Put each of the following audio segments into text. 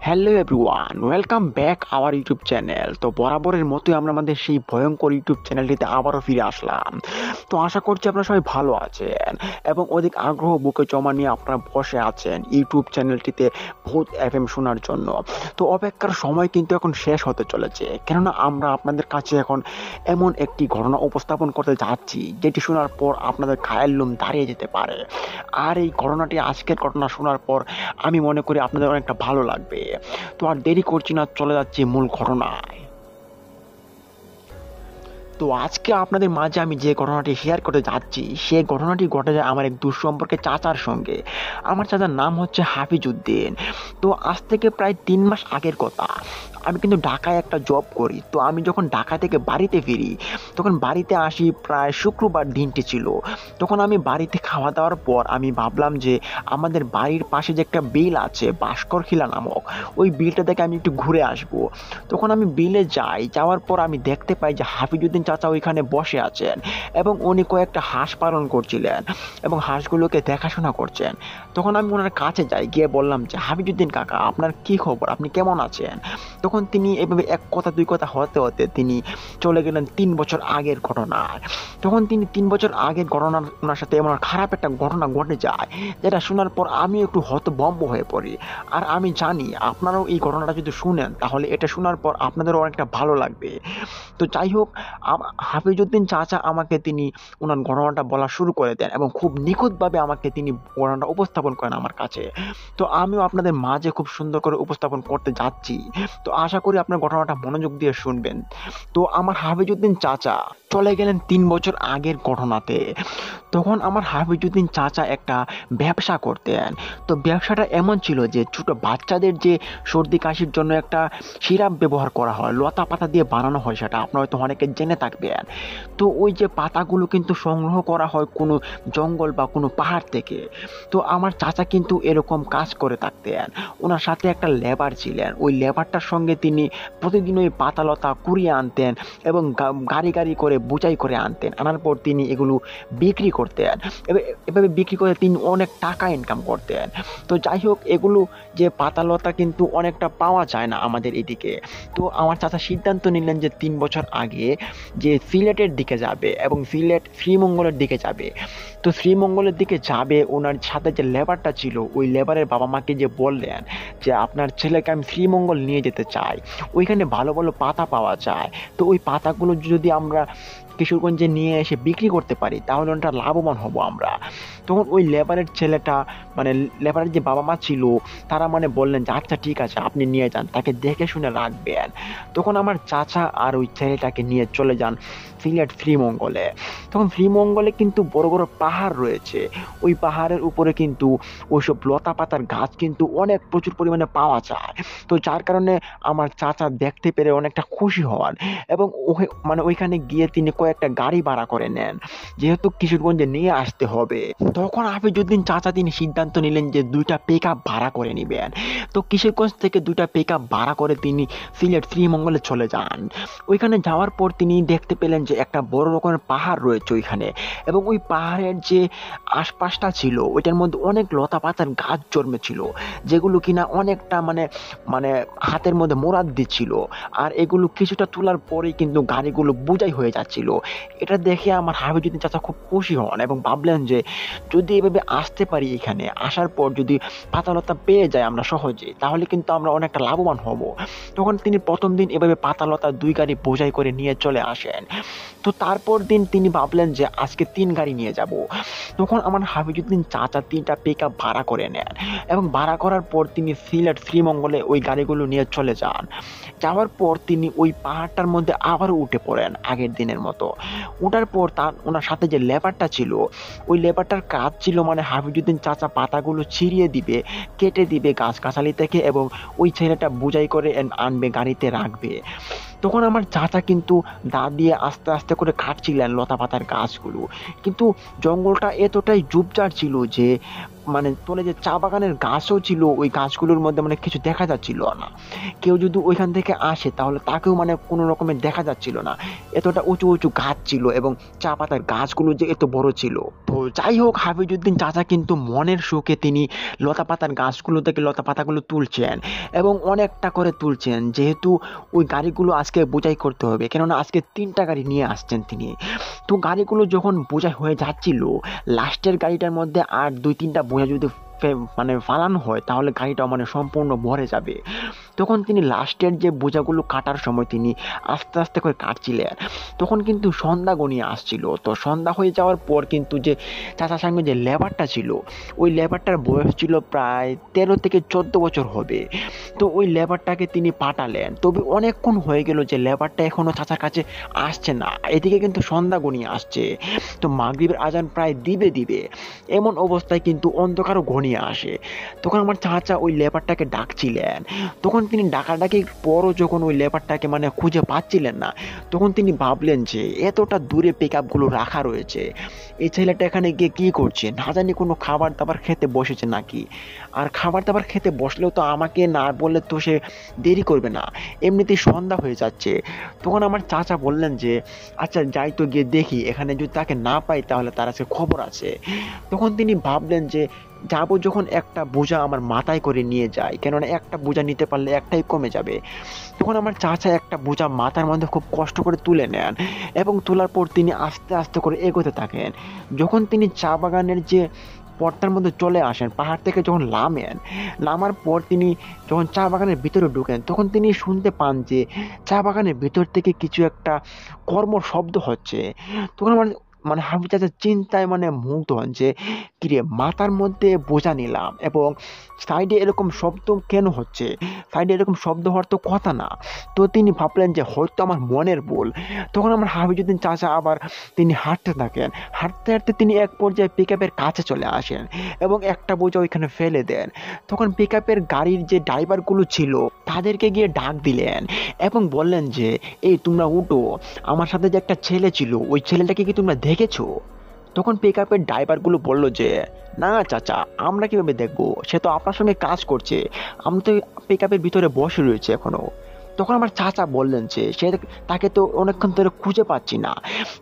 Hello everyone, welcome back our YouTube channel. তো বরাবরের মতোই আমরা আমাদের সেই ভয়ঙ্কর ইউটিউব চ্যানেলটিতে আবারও ফিরে আসলাম। তো আশা করছি আপনারা সবাই ভালো আছেন এবং অধিক আগ্রহ বুকে জমা নিয়ে আপনারা বসে আছেন ইউটিউব চ্যানেলটিতে ভূত এফএম শোনার জন্য। তো অপেক্ষার সময় কিন্তু এখন শেষ হতে চলেছে, কেননা আমরা আপনাদের কাছে এখন এমন একটি ঘটনা উপস্থাপন করতে যাচ্ছি যেটি শোনার পর আপনাদের গায়ের লোম দাঁড়িয়ে যেতে পারে। আর এই ঘটনাটি, আজকের ঘটনা শোনার পর আমি মনে করি আপনাদের অনেকটা ভালো লাগবে। তো আর দেরি করছি না, চলে যাচ্ছি মূল ঘটনায়। তো আজকে আপনাদের মাঝে আমি যে ঘটনাটি শেয়ার করতে যাচ্ছি, সেই ঘটনাটি ঘটে যায় আমার এক দুঃসম্পর্কের চাচার সঙ্গে। আমার চাচার নাম হচ্ছে হাফিজউদ্দিন। তো আজ থেকে প্রায় 3 মাস আগের কথা। আমি কিন্তু ঢাকায় একটা জব করি। তো আমি যখন ঢাকা থেকে বাড়িতে ফিরি, তখন বাড়িতে আসি প্রায় শুক্রবার দিনটি ছিল। তখন আমি বাড়িতে খাওয়া দাওয়ার পর আমি ভাবলাম যে আমাদের বাড়ির পাশে যে একটা বিল আছে ভাস্করখিলা নামক, ওই বিলটা থেকে আমি একটু ঘুরে আসবো। তখন আমি বিলে যাই, যাওয়ার পর আমি দেখতে পাই যে হাফিজউদ্দিন চাচা ওইখানে বসে আছেন এবং উনি কয়েকটা হাঁস পালন করছিলেন এবং হাঁসগুলোকে দেখাশোনা করছেন। তখন আমি ওনার কাছে যাই, গিয়ে বললাম যে হাফিজউদ্দিন কাকা, আপনার কি খবর, আপনি কেমন আছেন? তখন তিনি এভাবে এক কথা দুই কথা হতে হতে তিনি চলে গেলেন 3 বছর আগের ঘটনায়। তখন তিনি 3 বছর আগের ঘটনা, ওনার সাথে এমন খারাপ একটা ঘটনা ঘটে যায় যেটা শোনার পর আমি একটু হতভম্ব হয়ে পড়ি। আর আমি জানি আপনারাও এই ঘটনাটা যদি শুনেন তাহলে এটা শোনার পর আপনাদেরও অনেকটা ভালো লাগবে। তো যাই হোক, হাফিজউদ্দিন চাচা আমাকে তিনি ওনার ঘটনাটা বলা শুরু করে দেন এবং খুব নিখুঁতভাবে আমাকে তিনি ঘটনাটা উপস্থাপন করেন আমার কাছে। তো আমিও আপনাদের মাঝে খুব সুন্দর করে উপস্থাপন করতে যাচ্ছি। তো আশা করি আপনার ঘটনাটা মনোযোগ দিয়ে শুনবেন। তো আমার হাফিজউদ্দিন চাচা চলে গেলেন 3 বছর আগের ঘটনাতে। তখন আমার হাফিজউদ্দিন চাচা একটা ব্যবসা করতেন। তো ব্যবসাটা এমন ছিল যে ছোট বাচ্চাদের যে সর্দি কাশির জন্য একটা সিরাপ ব্যবহার করা হয়, লতা পাতা দিয়ে বানানো হয়, সেটা আপনারা হয়তো অনেকে জেনে থাকবেন। তো ওই যে পাতাগুলো কিন্তু সংগ্রহ করা হয় কোনো জঙ্গল বা কোনো পাহাড় থেকে। তো আমার চাচা কিন্তু এরকম কাজ করে থাকতেন। ওনার সাথে একটা লেবার ছিলেন, ওই লেবারটার সঙ্গে তিনি প্রতিদিন ওই পাতা লতা কুড়িয়ে আনতেন এবং গাড়ি গাড়ি করে বোঝাই করে আনতেন। আনার পর তিনি এগুলো বিক্রি করতেন। এভাবে বিক্রি করে তিনি অনেক টাকা ইনকাম করতেন। তো যাই হোক, এগুলো যে পাতালতা কিন্তু অনেকটা পাওয়া যায় না আমাদের এদিকে। তো আমার চাচা সিদ্ধান্ত নিলেন যে 3 বছর আগে যে সিলেটের দিকে যাবে এবং সিলেট শ্রীমঙ্গলের দিকে যাবে। তো শ্রীমঙ্গলের দিকে যাবে, ওনার সাথে যে লেবারটা ছিল ওই লেবারের বাবা মাকে যে বললেন যে আপনার ছেলেকে আমি শ্রীমঙ্গল নিয়ে যেতে চাই, ওইখানে ভালো ভালো পাতা পাওয়া যায়। তো ওই পাতাগুলো যদি আমরা কিশোরগঞ্জে নিয়ে এসে বিক্রি করতে পারি তাহলে অনেকটা লাভবান হব আমরা। তখন ওই লেবারের ছেলেটা, মানে লেবারের যে বাবা মা ছিল, তারা বললেন যে আচ্ছা ঠিক আছে, আপনি নিয়ে যান, তাকে দেখে শুনে রাখবেন। তখন আমার চাচা আর ওই ছেলেটাকে নিয়ে চলে যান সিলেট শ্রীমঙ্গলে। তখন শ্রীমঙ্গলে কিন্তু বড় বড় পাহাড় রয়েছে। ওই পাহাড়ের উপরে কিন্তু ওইসব লতা পাতার গাছ কিন্তু অনেক প্রচুর পরিমাণে পাওয়া যায়। তো যার কারণে আমার চাচা দেখতে পেরে অনেকটা খুশি হন এবং ওইখানে গিয়ে তিনি কয়েকটা গাড়ি ভাড়া করে নেন, যেহেতু কিশোরগঞ্জে নিয়ে আসতে হবে। তখন হাফিজউদ্দিন চাচা তিনি সিদ্ধান্ত নিলেন যে 2টা পিকআপ ভাড়া করে নেবেন। তো কিশোরগঞ্জ থেকে 2টা পিকআপ ভাড়া করে তিনি সিলেট শ্রীমঙ্গলে চলে যান। ওইখানে যাওয়ার পর তিনি দেখতে পেলেন যে একটা বড় রকমের পাহাড় রয়েছে ওইখানে, এবং ওই পাহাড়ের যে আশপাশটা ছিল ওইটার মধ্যে অনেক লতা পাতার গাছ জন্মেছিল, যেগুলো কিনা অনেকটা মানে মানে হাতের মধ্যে মোরাদ দিচ্ছিল। আর এগুলো কিছুটা তোলার পরেই কিন্তু গাড়িগুলো বোঝাই হয়ে যাচ্ছিল। এটা দেখে আমার হাফিজউদ্দিন চাচা খুব খুশি হন এবং ভাবলেন যে যদি এভাবে আসতে পারি, এখানে আসার পর যদি পাতালতা পেয়ে যায় আমরা সহজে, তাহলে কিন্তু আমরা অনেকটা লাভবান হব। তখন তিনি প্রথম দিন এভাবে পাতালতা 2 গাড়ি বোঝাই করে নিয়ে চলে আসেন। তো তারপর দিন তিনি ভাবলেন যে আজকে 3 গাড়ি নিয়ে যাব। তখন আমার হাফিজউদ্দিন চাচা 3টা পিকআপ ভাড়া করে নেন এবং ভাড়া করার পর তিনি সিলেট শ্রীমঙ্গলে ওই গাড়িগুলো নিয়ে চলে যান। যাওয়ার পর তিনি ওই পাহাড়টার মধ্যে আবারও উঠে পড়েন আগের দিনের মতো। ওঠার পর ওনার সাথে যে লেবারটা ছিল, ওই লেবারটার কাজ ছিল হাফিজউদ্দিন চাচা পাতাগুলো ছিঁড়িয়ে দিবে, কেটে দিবে গাছগাছালি থেকে এবং ওই ছেলেটা বোঝাই করে আনবে, গাড়িতে রাখবে। তখন আমার চাচা কিন্তু দা দিয়ে আস্তে আস্তে করে কাটছিলেন লতা পাতার গাছগুলো, কিন্তু জঙ্গলটা এতটাই ঝোপঝাড় ছিল যে মানে তলে যে চা বাগানের গাছও ছিল, ওই গাছগুলোর মধ্যে মানে কিছু দেখা যাচ্ছিল না। কেউ যদি ওইখান থেকে আসে তাহলে তাকেও মানে কোনো রকমের দেখা যাচ্ছিল না, এতটা উঁচু উঁচু গাছ ছিল এবং চা পাতার গাছগুলো যে এত বড় ছিল। তো যাই হোক, হাফিজউদ্দিন চাচা কিন্তু মনের সুখে তিনি লতা পাতার গাছগুলো থেকে লতা পাতাগুলো তুলছেন এবং অনেকটা করে তুলছেন, যেহেতু ওই গাড়িগুলো আজকে বোঝাই করতে হবে, কেননা আজকে 3টা গাড়ি নিয়ে আসছেন তিনি। তো গাড়িগুলো যখন বোঝাই হয়ে যাচ্ছিল, লাস্টের গাড়িটার মধ্যে আর 2-3টা বোঝা যদি মানে ফালানো হয় তাহলে গাড়িটা মানে সম্পূর্ণ ভরে যাবে। তখন তিনি লাস্টের যে বোঝাগুলো কাটার সময় তিনি আস্তে আস্তে করে কাটছিলেন। তখন কিন্তু সন্ধ্যা গনিয়ে আসছিল। তো সন্ধ্যা হয়ে যাওয়ার পর কিন্তু যে চাচার সঙ্গে যে লেবারটা ছিল, ওই লেবারটার বয়স ছিল প্রায় 13 থেকে 14 বছর হবে। তো ওই লেবারটাকে তিনি পাঠালেন, তবে অনেকক্ষণ হয়ে গেল যে লেবারটা এখনো চাচার কাছে আসছে না। এদিকে কিন্তু সন্ধ্যা গনিয়ে আসছে, তো মাগরিবের আজান প্রায় দিবে দিবে এমন অবস্থায় কিন্তু অন্ধকারও ঘনিয়ে আসে। তখন আমার চাচা ওই লেবারটাকে ডাকছিলেন। তখন তিনি ডাকাডাকির পরও যখন ওই লেবারটাকে মানে খুঁজে পাচ্ছিলেন না, তখন তিনি ভাবলেন যে এতটা দূরে পিক আপগুলো রাখা রয়েছে, এই ছেলেটা এখানে গিয়ে কী করছে, না জানি কোনো খাবার দাবার খেতে বসেছে নাকি। আর খাবার দাবার খেতে বসলেও তো আমাকে না বললে তো সে দেরি করবে না, এমনিতেই সন্ধ্যা হয়ে যাচ্ছে। তখন আমার চাচা বললেন যে আচ্ছা যাই তো, গিয়ে দেখি, এখানে যদি তাকে না পাই তাহলে তার কাছে খবর আছে। তখন তিনি ভাবলেন যে যাবো যখন, একটা বোঝা আমার মাথায় করে নিয়ে যাই, কেননা একটা বোঝা নিতে পারলে একটাই কমে যাবে। তখন আমার চাচা একটা বোঝা মাথার মধ্যে খুব কষ্ট করে তুলে নেন এবং তোলার পর তিনি আস্তে আস্তে করে এগোতে থাকেন। যখন তিনি চা বাগানের যে পথটার মধ্যে চলে আসেন, পাহাড় থেকে যখন নামার পর তিনি যখন চা বাগানের ভিতরে ঢুকেন, তখন তিনি শুনতে পান যে চা বাগানের ভিতর থেকে কিছু একটা কর্মর শব্দ হচ্ছে। তখন আমার মানে হাফিজ চাচা চিন্তায় মানে মুগ্ধ হন যে কিরে, মাথার মধ্যে বোঝা নিলাম এবং সাইডে এরকম শব্দ কেন হচ্ছে, সাইডে এরকম শব্দ হওয়ার তো কথা না। তো তিনি ভাবলেন যে হয়তো আমার মনের ভুল। তখন আমার হাফিজউদ্দিন চাচা আবার তিনি হাঁটতে থাকেন। হাঁটতে হাঁটতে তিনি এক পর্যায়ে পিক আপের কাছে চলে আসেন এবং একটা বোঝা ওইখানে ফেলে দেন। তখন পিক আপের গাড়ির যে ড্রাইভারগুলো ছিল তাদেরকে গিয়ে ডাক দিলেন এবং বললেন যে এই তোমরা উঠো, আমার সাথে যে একটা ছেলে ছিল ওই ছেলেটাকে কি তোমরা দেখেছো? তখন পিক আপের ড্রাইভারগুলো বলল যে না চাচা, আমরা কিভাবে দেখবো, সে তো আপনার সঙ্গে কাজ করছে, আমরা তো পিক আপের ভিতরে বসে রয়েছে এখনো। তখন আমার চাচা বললেন যে তাকে তো অনেকক্ষণ ধরে খুঁজে পাচ্ছি না।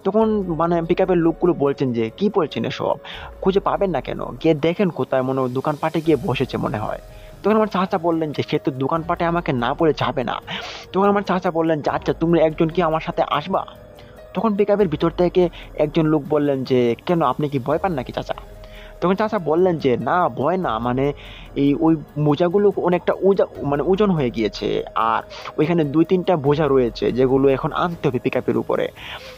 তখন মানে পিক আপের লোকগুলো বলছেন যে কি বলছেন এসব, খুঁজে পাবেন না কেন, গিয়ে দেখেন কোথায়, মনে হয় দোকানপাটে গিয়ে বসেছে মনে হয়। তখন আমার চাচা বললেন যে সে তো দোকানপাটে আমাকে না বলে যাবে না। তখন আমার চাচা বললেন যে আচ্ছা তুমি একজন কি আমার সাথে আসবা? তখন পিক আপের ভিতর থেকে একজন লোক বললেন যে কেন, আপনি কি ভয় পান নাকি চাচা? তখন চাচা বললেন যে না, ভয় না, মানে ওই মোজাগুলো অনেকটা ওজন হয়ে গিয়েছে, আর ওইখানে 2-3টা বোঝা রয়েছে যেগুলো এখন আনতে হবে পিক আপের উপরে।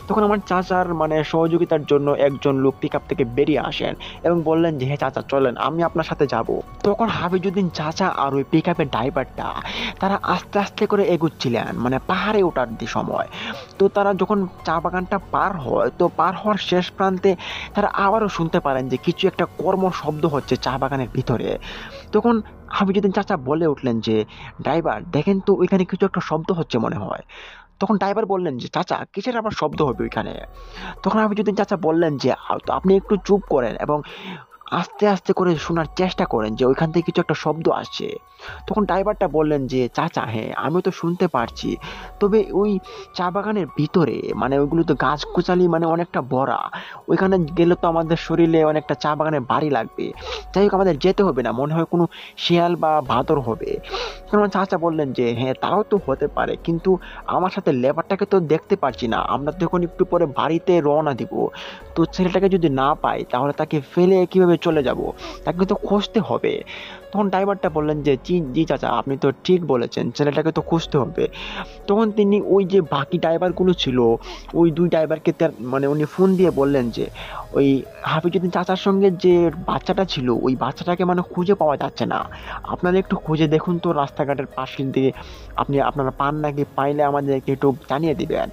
তখন আমার চাচার মানে সহযোগিতার জন্য একজন লোক পিক আপ থেকে বেরিয়ে আসেন এবং বললেন যে হ্যাঁ চাচা চলেন, আমি আপনার সাথে যাব। তখন হাফিজউদ্দিন চাচা আর ওই পিক আপের ড্রাইভারটা তারা আস্তে আস্তে করে এগুচ্ছিলেন মানে পাহাড়ে ওঠার সময়। তো তারা যখন চা বাগানটা পার হয়, তো পার হওয়ার শেষ প্রান্তে তারা আবারও শুনতে পারেন যে কিছু একটা কর্ম শব্দ হচ্ছে চা বাগানের ভিতরে। তখন হাফিজউদ্দিন চাচা বলে উঠলেন যে ড্রাইভার দেখেন তো, ওইখানে কিছু একটা শব্দ হচ্ছে মনে হয়। তখন ড্রাইভার বললেন যে চাচা কিসের আবার শব্দ হবে ওইখানে? তখন হাফিজউদ্দিন চাচা বললেন যে তো আপনি একটু চুপ করেন এবং আস্তে আস্তে করে শোনার চেষ্টা করেন যে ওইখান থেকে কিছু একটা শব্দ আসছে। তখন ড্রাইভারটা বললেন যে চাচা হ্যাঁ আমিও তো শুনতে পারছি, তবে ওই চা বাগানের ভিতরে মানে ওইগুলো তো গাছ গোছালি মানে অনেকটা বড়া, ওইখানে গেলে তো আমাদের শরীরে অনেকটা চা বাগানের বাড়ি লাগবে। যাই হোক আমাদের যেতে হবে না, মনে হয় কোনো শিয়াল বা বাঁদর হবে। তখন চাচা বললেন যে হ্যাঁ তাও তো হতে পারে, কিন্তু আমার সাথে লেবারটাকে তো দেখতে পারছি না, আমরা তো এখন একটু পরে বাড়িতে রওনা দিব। তো ছেলেটাকে যদি না পাই তাহলে তাকে ফেলে কিভাবে চলে যাব, তাকে তো খুঁজতে হবে। তখন ড্রাইভারটা বললেন যে জি চাচা আপনি তো ঠিক বলেছেন, ছেলেটাকে তো খুঁজতে হবে। তখন তিনি ওই যে বাকি ড্রাইভারগুলো ছিল ওই 2 ড্রাইভারকে মানে উনি ফোন দিয়ে বললেন যে ওই হাফিজউদ্দিন চাচার সঙ্গে যে বাচ্চাটা ছিল ওই বাচ্চাটাকে মানে খুঁজে পাওয়া যাচ্ছে না, আপনারা একটু খুঁজে দেখুন তো রাস্তাঘাটের পাশ দিয়ে, আপনারা পান নাকি, পাইলে আমাদেরকে একটু জানিয়ে দিবেন।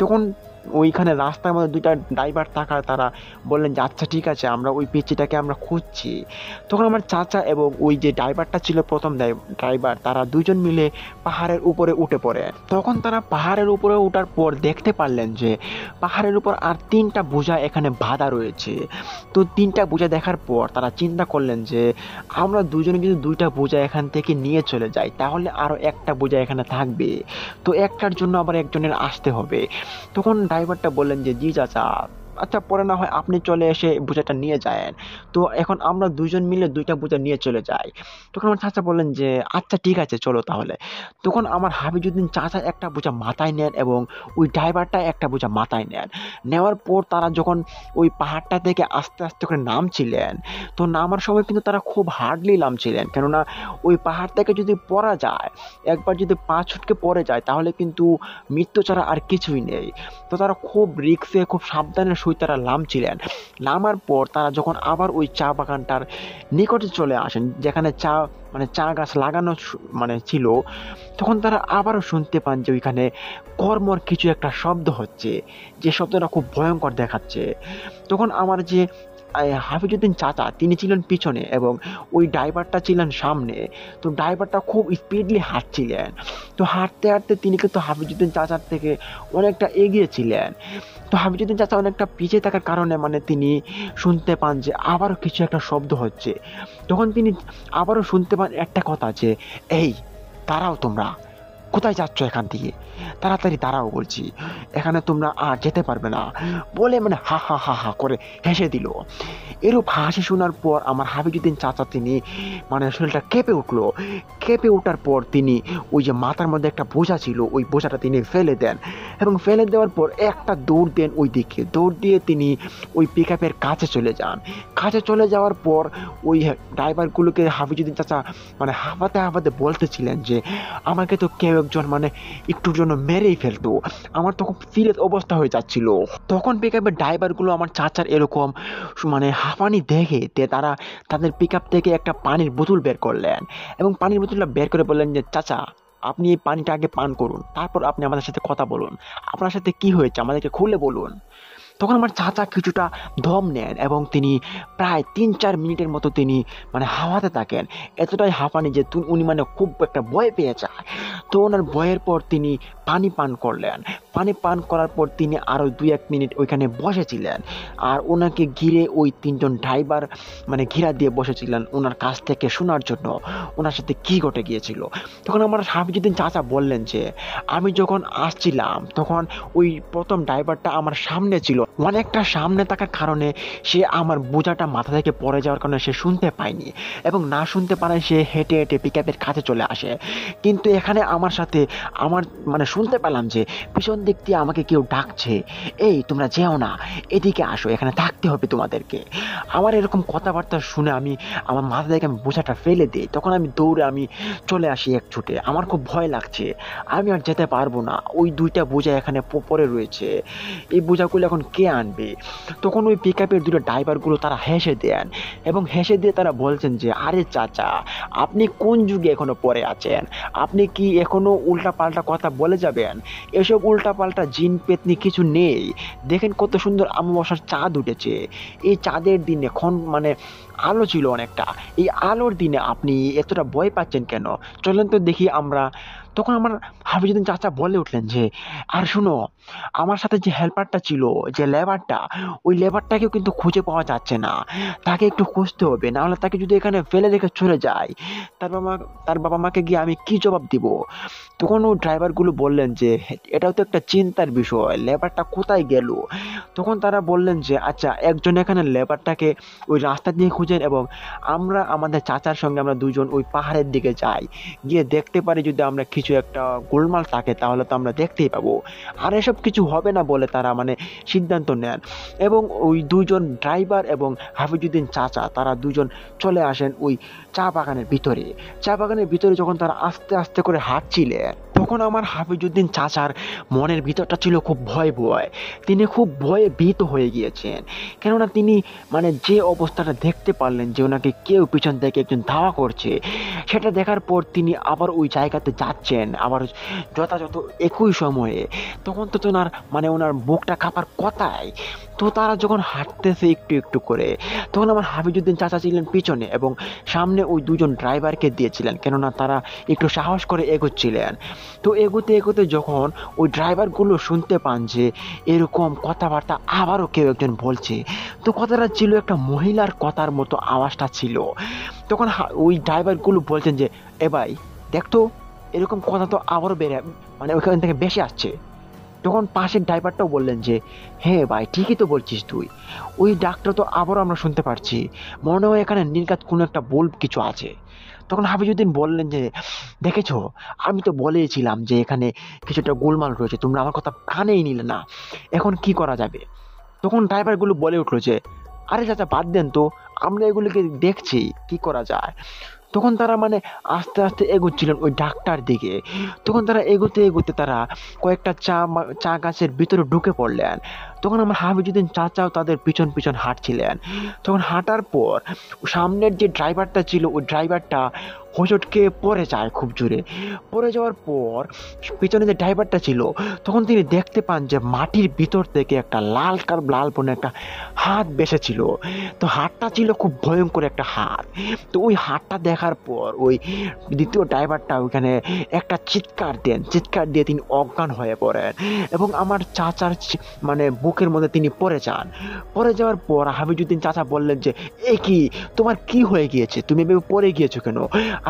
তখন ওইখানে রাস্তার মধ্যে দুইটা ড্রাইভার থাকার তারা বললেন যে আচ্ছা ঠিক আছে, আমরা ওই পিচ্চিটাকে আমরা খুঁজছি। তখন আমার চাচা এবং ওই যে ড্রাইভারটা ছিল প্রথম ড্রাইভার, তারা দুজন মিলে পাহাড়ের উপরে উঠে পড়ে। তখন তারা পাহাড়ের উপরে ওঠার পর দেখতে পারলেন যে পাহাড়ের উপর আর 3টা বোঝা এখানে বাঁধা রয়েছে। তো 3টা বোঝা দেখার পর তারা চিন্তা করলেন যে আমরা দুজনে যদি 2টা বোঝা এখান থেকে নিয়ে চলে যাই তাহলে আরো একটা বোঝা এখানে থাকবে, তো একটার জন্য আবার একজনের আসতে হবে। তখন ড্রাইভারটা বললেন যে জি চাচা, আচ্ছা পরে না হয় আপনি চলে এসে বোঝাটা নিয়ে যায়েন, তো এখন আমরা দুজন মিলে 2টা বোঝা নিয়ে চলে যাই। তখন আমার চাচা বললেন যে আচ্ছা ঠিক আছে চলো তাহলে। তখন আমার হাফিজউদ্দিন চাচা একটা বোঝা মাথায় নেন এবং ওই ড্রাইভারটা একটা বোঝা মাথায় নেন। নেওয়ার পর তারা যখন ওই পাহাড়টা থেকে আস্তে আস্তে করে নামছিলেন, তো নামার সময় কিন্তু তারা খুব হার্ডলি নামছিলেন, কেননা ওই পাহাড় থেকে যদি পড়া যায়, একবার যদি পা ছুটকে পড়ে যায় তাহলে কিন্তু মৃত্যু ছাড়া আর কিছুই নেই। তো তারা খুব রিস্কে খুব সাবধানের সহিত তারা নামছিলেন। নামার পর তারা যখন আবার ওই চা বাগানটার নিকটে চলে আসেন যেখানে চা গাছ লাগানো ছিল, তখন তারা আবারও শুনতে পান যে ওইখানে কর্মর কিছু একটা শব্দ হচ্ছে, যে শব্দটা খুব ভয়ঙ্কর দেখাচ্ছে। তখন আমার যে হাফিজউদ্দিন চাচা তিনি ছিলেন পিছনে এবং ওই ড্রাইভারটা ছিলেন সামনে। তো ড্রাইভারটা খুব স্পিডলি হাঁটছিলেন। তো হাঁটতে হাঁটতে তিনি কিন্তু হাফিজউদ্দিন চাচার থেকে অনেকটা এগিয়ে ছিলেন। তো হাফিজউদ্দিন চাচা অনেকটা পিছিয়ে থাকার কারণে তিনি শুনতে পান যে আবারও কিছু একটা শব্দ হচ্ছে। তখন তিনি আবারও শুনতে পান একটা কথা, যে এই দাঁড়াও, তোমরা কোথায় যাচ্ছ এখান থেকে, তাড়াতাড়ি দাঁড়াও বলছি, এখানে তোমরা আর যেতে পারবে না বলে হা হা হা হা করে হেসে দিল। এরূপ হাসি শোনার পর আমার হাফিজউদ্দিন চাচা তিনি শরীরটা কেঁপে উঠলো। কেঁপে ওঠার পর তিনি ওই যে মাথার মধ্যে একটা বোঝা ছিল ওই বোঝাটা তিনি ফেলে দেন এবং ফেলে দেওয়ার পর একটা দৌড় দেন, ওই দিকে দৌড় দিয়ে তিনি ওই পিক আপের কাছে চলে যান। কাছে চলে যাওয়ার পর ওই ড্রাইভারগুলোকে হাফিজউদ্দিন চাচা হাঁপাতে হাঁপাতে বলতেছিলেন যে আমাকে তো কেউ একজন একটুর জন্য মেরেই ফেলতো, আমার তখন সিরিয়াস অবস্থা হয়ে যাচ্ছিল। তখন পিক আপের ড্রাইভারগুলো আমার চাচার এরকম হাঁপানি দেখে তারা তাদের পিক আপ থেকে একটা পানির বোতল বের করলেন এবং পানির বোতলটা বের করে বললেন যে চাচা, আপনি এই পানিটা আগে পান করুন, তারপর আপনি আমাদের সাথে কথা বলুন, আপনার সাথে কি হয়েছে আমাদেরকে খুলে বলুন। তখন আমার চাচা কিছুটা দম নেন এবং তিনি প্রায় 3-4 মিনিটের মতো তিনি হাওয়াতে থাকেন। এতটাই হাঁপানি যে উনি খুব একটা ভয় পেয়ে যায়। তো ওনার ভয়ের পর তিনি পানি পান করলেন। পানি পান করার পর তিনি আরও 2-1 মিনিট ওইখানে বসেছিলেন আর ওনাকে ঘিরে ওই 3জন ড্রাইভার ঘিরা দিয়ে বসেছিলেন ওনার কাছ থেকে শোনার জন্য ওনার সাথে কি ঘটে গিয়েছিল। তখন আমার হাফিজউদ্দিন চাচা বললেন যে আমি যখন আসছিলাম তখন ওই প্রথম ড্রাইভারটা আমার সামনে ছিল, অনেকটা সামনে থাকার কারণে সে আমার বোঝাটা মাথা থেকে পড়ে যাওয়ার কারণে সে শুনতে পায়নি এবং না শুনতে পারে সে হেঁটে হেঁটে পিক আপের কাছে চলে আসে। কিন্তু এখানে আমার সাথে আমার শুনতে পেলাম যে পিছন দিক দিয়ে আমাকে কেউ ডাকছে, এই তোমরা যেও না, এদিকে আসো, এখানে থাকতে হবে তোমাদেরকে। আমার এরকম কথাবার্তা শুনে আমি আমার মাথা থেকে আমি বোঝাটা ফেলে দিই। তখন আমি দৌড়ে আমি চলে আসি এক ছুটে, আমার খুব ভয় লাগছে, আমি আর যেতে পারবো না, ওই 2টা বোঝা এখানে পড়ে রয়েছে, এই বোঝাগুলো এখন কে আনবে। তখন ওই পিক আপের 2টা ড্রাইভারগুলো তারা হেসে দেন এবং হেসে দিয়ে তারা বলছেন যে আরে চাচা, আপনি কোন যুগে এখনো পড়ে আছেন, আপনি কি এখনো উল্টা পাল্টা কথা বলে যাবেন, এসব উল্টা পাল্টা জিন পেতনি কিছু নেই, দেখেন কত সুন্দর অমাবস্যার চাঁদ উঠেছে, এই চাঁদের দিনে আলো ছিল অনেকটা, এই আলোর দিনে আপনি এতটা ভয় পাচ্ছেন কেন, চলেন তো দেখি আমরা। তখন আমার হাফিজউদ্দিন চাচা বলে উঠলেন যে আর শুনো, আমার সাথে যে হেল্পারটা ছিল, যে লেবারটা, ওই লেবারটাকেও কিন্তু খুঁজে পাওয়া যাচ্ছে না, তাকে একটু খুঁজতে হবে, না হলে তাকে যদি এখানে ফেলে রেখে চলে যায় তার বাবা মাকে গিয়ে আমি কি জবাব দিব। তখন ওই ড্রাইভারগুলো বললেন যে এটাও তো একটা চিন্তার বিষয়, লেবারটা কোথায় গেল। তখন তারা বললেন যে আচ্ছা, একজন এখানে লেবারটাকে ওই রাস্তা দিয়ে খুঁজেন এবং আমরা আমাদের চাচার সঙ্গে আমরা 2জন ওই পাহাড়ের দিকে যাই, গিয়ে দেখতে পারি যদি আমরা কিছু একটা গোলমাল থাকে তাহলে তো আমরা দেখতেই পাবো। আর এসব কিছু হবে না বলে তারা সিদ্ধান্ত নেন এবং ওই 2জন ড্রাইভার এবং হাফিজউদ্দিন চাচা তারা 2জন চলে আসেন ওই চা বাগানের ভিতরে। চা বাগানের ভিতরে যখন তারা আস্তে আস্তে করে হাঁটছিলেন, তখন আমার হাফিজউদ্দিন চাচার মনের ভিতরটা ছিল খুব ভয় ভয়। তিনি খুব ভয়ে ভীত হয়ে গিয়েছেন, কেননা তিনি মানে যে অবস্থাটা দেখতে পারলেন যে ওনাকে কেউ পিছন থেকে একজন ধাওয়া করছে, সেটা দেখার পর তিনি আবার ওই জায়গাতে যাচ্ছেন আবার যথাযথ একই সময়ে। তখন তো ওনার মানে ওনার বুকটা কাঁপার কথাই। তো তারা যখন হাঁটতেছে একটু একটু করে, তখন আমার হাফিজউদ্দিন চাচা ছিলেন পিছনে এবং সামনে ওই দুজন ড্রাইভারকে দিয়েছিলেন, কেননা তারা একটু সাহস করে এগোচ্ছিলেন। তো এগোতে এগোতে যখন ওই ড্রাইভারগুলো শুনতে পান যে এরকম কথাবার্তা আবারও কেউ একজন বলছে, তো কথাটা ছিল একটা মহিলার কথার মতো আওয়াজটা ছিল। তখন ওই ড্রাইভারগুলো বলছেন যে এ ভাই দেখতো, এরকম কথা তো আবারও বেড়ে মানে ওইখান থেকে বেশি আসছে। তখন পাশের ড্রাইভারটাও বললেন যে হ্যাঁ ভাই ঠিকই তো বলছিস তুই, ওই ডাকটা তো আবারও আমরা শুনতে পারছি, মনে হয় এখানে নির্ঘাত কোনো একটা বল কিছু আছে। তখন হাফিজউদ্দিন বললেন যে দেখেছো, আমি তো বলেইছিলাম যে এখানে কিছুটা গোলমাল রয়েছে, তোমরা আমার কথা কানেই নিলে না, এখন কি করা যাবে? তখন ড্রাইভারগুলো বলে উঠলো যে আরে চাচা বাদ দেন তো, আমরা এগুলোকে দেখছি কি করা যায়। তখন তারা মানে আস্তে আস্তে এগোচ্ছিলেন ওই ডাকটার দিকে। তখন তারা এগোতে এগোতে তারা কয়েকটা চা গাছের ভিতরে ঢুকে পড়লেন। তখন আমার হাফিজউদ্দিন চাচাও তাদের পিছন পিছন হাঁটছিলেন। তখন হাঁটার পর সামনের যে ড্রাইভারটা ছিল ওই ড্রাইভারটা হোঁচটকে পড়ে যায় খুব জোরে। পড়ে যাওয়ার পর পিছনে যে ড্রাইভারটা ছিল, তখন তিনি দেখতে পান যে মাটির ভিতর থেকে একটা লাল বনে একটা হাত বেসেছিল। তো হাতটা ছিল খুব ভয়ঙ্কর একটা হাত। তো ওই হাতটা দেখার পর ওই দ্বিতীয় ড্রাইভারটা ওইখানে একটা চিৎকার দিয়ে তিনি অজ্ঞান হয়ে পড়েন এবং আমার চাচার মানে বুকের মধ্যে তিনি পড়ে যান। পড়ে যাওয়ার পর হাফিজউদ্দিন চাচা বললেন যে এ কি, তোমার কি হয়ে গিয়েছে, তুমি এভাবে পড়ে গিয়েছো কেন,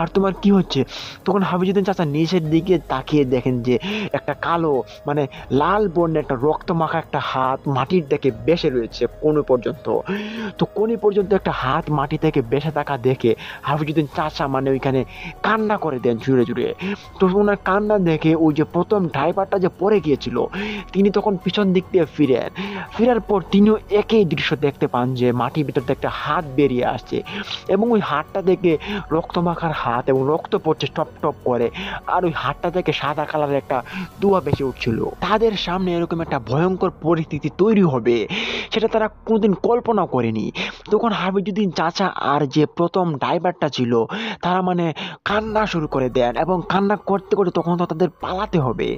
আর তোমার কি হচ্ছে? তখন হাফিজউদ্দিন চাচা নিচের দিকে তাকিয়ে দেখেন যে একটা কালো মানে লাল বর্ণের একটা রক্ত মাখা একটা হাত মাটির থেকে বেসে রয়েছে কোণে পর্যন্ত। তো কোণে পর্যন্ত একটা হাত মাটি থেকে বেসে থাকা দেখে হাফিজউদ্দিন চাচা মানে ওইখানে কান্না করে দেন জুড়ে জুড়ে। তো ওনার কান্না দেখে ওই যে প্রথম ড্রাইভারটা যে পড়ে গিয়েছিল, তিনি তখন পিছন দিক দিয়ে ফেরার পর তিনিও একই দৃশ্য দেখতে পান যে মাটির ভিতর থেকে একটা হাত বেরিয়ে আসছে এবং ওই হাতটা দেখে রক্তমাখার হাত এবং রক্ত পড়ছে টপ টপ করে, আর ওই হাতটা থেকে সাদা কালারের একটা ধোঁয়া ভেসে উঠছিল। তাদের সামনে এরকম একটা ভয়ঙ্কর পরিস্থিতি তৈরি হবে সেটা তারা কোনোদিন কল্পনা করেনি। তখন হাফিজউদ্দিন চাচা আর যে প্রথম ড্রাইভারটা ছিল তারা মানে কান্না শুরু করে দেন এবং কান্না করতে করতে তখন তো তাদের পালাতে হবে।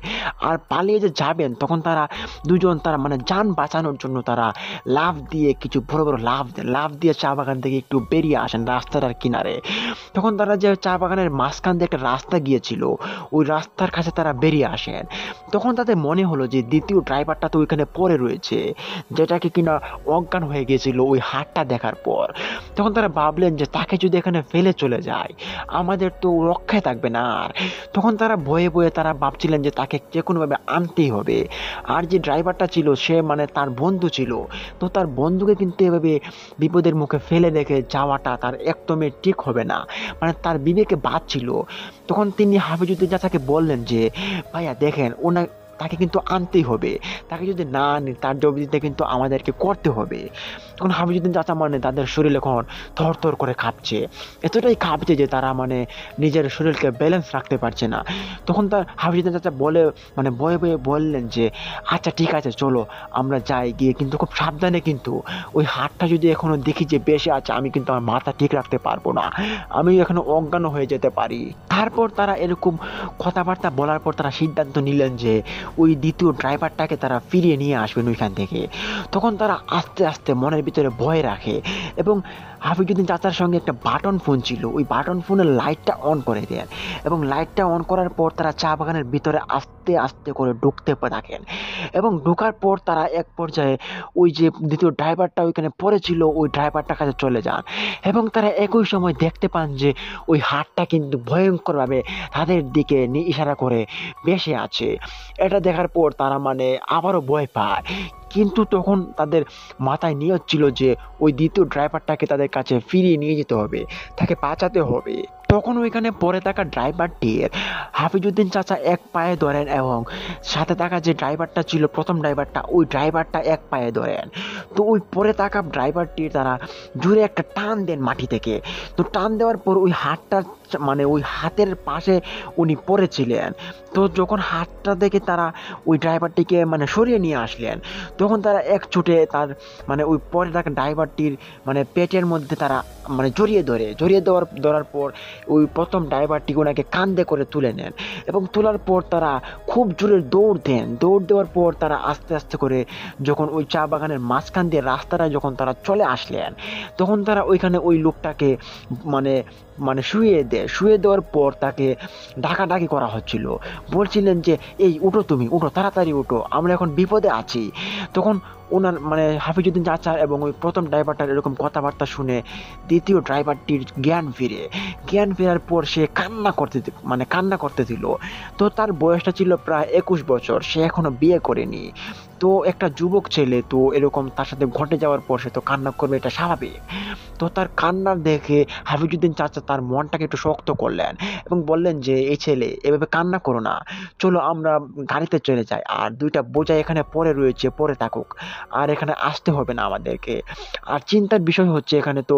আর পালিয়ে যে যাবেন তখন তারা দুজন তারা মানে যান বাঁচানোর জন্য তারা লাফ দিয়ে কিছু বড় বড় লাফ দেন, লাফ দিয়ে চা বাগান থেকে একটু বেরিয়ে আসেন রাস্তাটার কিনারে। তখন তারা যে চা বাগানের মাঝখান দিয়ে একটা রাস্তা গিয়েছিল, ওই রাস্তার কাছে তারা বেরিয়ে আসেন। তখন তাদের মনে হলো যে দ্বিতীয় ড্রাইভারটা তো ওইখানে পড়ে রয়েছে, যেটাকে কিনা অজ্ঞান হয়ে গিয়েছিল ওই হাটটা দেখার পর। তখন তারা ভাবলেন যে তাকে যদি এখানে ফেলে চলে যায় আমাদের তো রক্ষায় থাকবে না আর। তখন তারা ভয়ে ভয়ে তারা ভাবছিলেন যে তাকে যে কোনোভাবে আনতেই হবে। আর যে ড্রাইভারটা ছিল সে মানে তার বন্ধু ছিল, তো তার বন্ধুকে কিন্তু এভাবে বিপদের মুখে ফেলে রেখে যাওয়াটা তার একদমই ঠিক হবে না, মানে তার বিবেকে বাদ ছিল। তখন তিনি হাফিজউদ্দিন চাচাকে বললেন যে ভাইয়া দেখেন তাকে কিন্তু আনতেই হবে, তাকে যদি না আনি তার জবাবদিহিতা কিন্তু আমাদেরকে করতে হবে। তখন হাফিজউদ্দিন চাচা মানে তাদের শরীর এখন থরথর করে কাঁপছে, এতটাই কাঁপছে যে তারা মানে নিজের শরীরকে ব্যালেন্স রাখতে পারছে না। তখন তার হাফিজউদ্দিন চাচা বলে মানে ভয়ে ভয়ে বললেন যে আচ্ছা ঠিক আছে চলো আমরা যাই, গিয়ে কিন্তু খুব সাবধানে, কিন্তু ওই হাতটা যদি এখনো দেখি যে বেশি আছে আমি কিন্তু আমার মাথা ঠিক রাখতে পারবো না, আমি এখনো অজ্ঞান হয়ে যেতে পারি। তারপর তারা এরকম কথাবার্তা বলার পর তারা সিদ্ধান্ত নিলেন যে ওই দ্বিতীয় ড্রাইভারটাকে তারা ফিরিয়ে নিয়ে আসবেন ওইখান থেকে। তখন তারা আস্তে আস্তে মনের ভিতরে ভয় রাখে এবং হাফিজউদ্দিন চাচার সঙ্গে একটা বাটন ফোন ছিল, ওই বাটন ফোনের লাইটটা অন করে দেন এবং লাইটটা অন করার পর তারা চা বাগানের ভিতরে আস্তে আস্তে করে ঢুকতে থাকেন। এবং ঢোকার পর তারা এক পর্যায়ে ওই যে দ্বিতীয় ড্রাইভারটা ওইখানে পড়েছিল ওই ড্রাইভারটার কাছে চলে যান এবং তারা একই সময় দেখতে পান যে ওই হাতটা কিন্তু ভয়ঙ্করভাবে তাদের দিকে ইশারা করে বেশি আছে। এটা দেখার পর তারা মানে আবারও ভয় পায়, কিন্তু তখন তাদের মাথায় নিয়ত ছিল যে ওই দ্বিতীয় ড্রাইভারটাকে তাদের কাছে ফিরিয়ে নিয়ে যেতে হবে, তাকে বাঁচাতে হবে। তখন ওইখানে পড়ে থাকা ড্রাইভারটির হাফিজউদ্দিন চাচা এক পায়ে ধরেন এবং সাথে থাকা যে ড্রাইভারটা ছিল, প্রথম ড্রাইভারটা, ওই ড্রাইভারটা এক পায়ে ধরেন। তো ওই পড়ে থাকা ড্রাইভারটির তারা জোরে একটা টান দেন মাটি থেকে। তো টান দেওয়ার পর ওই হাতটা মানে ওই হাতের পাশে উনি পড়েছিলেন। তো যখন হাতটা দেখে তারা ওই ড্রাইভারটিকে মানে সরিয়ে নিয়ে আসলেন, তখন তারা এক ছুটে তার মানে ওই পরে থাকা ড্রাইভারটির মানে পেটের মধ্যে তারা মানে ধরার পর ওই প্রথম ড্রাইভারটি ওনাকে কাঁধে করে তুলে নেন এবং তোলার পর তারা খুব জোরে দৌড় দেন। দৌড় দেওয়ার পর তারা আস্তে আস্তে করে যখন ওই চা বাগানের মাঝখান দিয়ে রাস্তাটা যখন তারা চলে আসলেন, তখন তারা ওইখানে ওই লোকটাকে মানে মানে শুয়ে দেওয়ার পর তাকে ডাকাডাকি করা হচ্ছিল, বলছিলেন যে এই উঠো, তুমি উঠো, তাড়াতাড়ি উঠো, আমরা এখন বিপদে আছি। তখন ওনার মানে হাফিজউদ্দিন চাচা এবং ওই প্রথম ড্রাইভারটার এরকম কথাবার্তা শুনে দ্বিতীয় ড্রাইভারটির জ্ঞান ফেরার পর সে কান্না করতেছিল। তো তার বয়সটা ছিল প্রায় 21 বছর, সে এখনো বিয়ে করেনি। তো একটা যুবক ছেলে, তো এরকম তার সাথে ঘটে যাওয়ার পর সে তো কান্না করবে, এটা স্বাভাবিক। তো তার কান্না দেখে হাফিজউদ্দিন চাচা তার মনটাকে একটু শক্ত করলেন এবং বললেন যে এই ছেলে, এভাবে কান্না করো না, চলো আমরা গাড়িতে চলে যাই, আর দুইটা বোঝা এখানে পড়ে রয়েছে, পড়ে থাকুক, আর এখানে আসতে হবে না আমাদেরকে। আর চিন্তার বিষয় হচ্ছে এখানে তো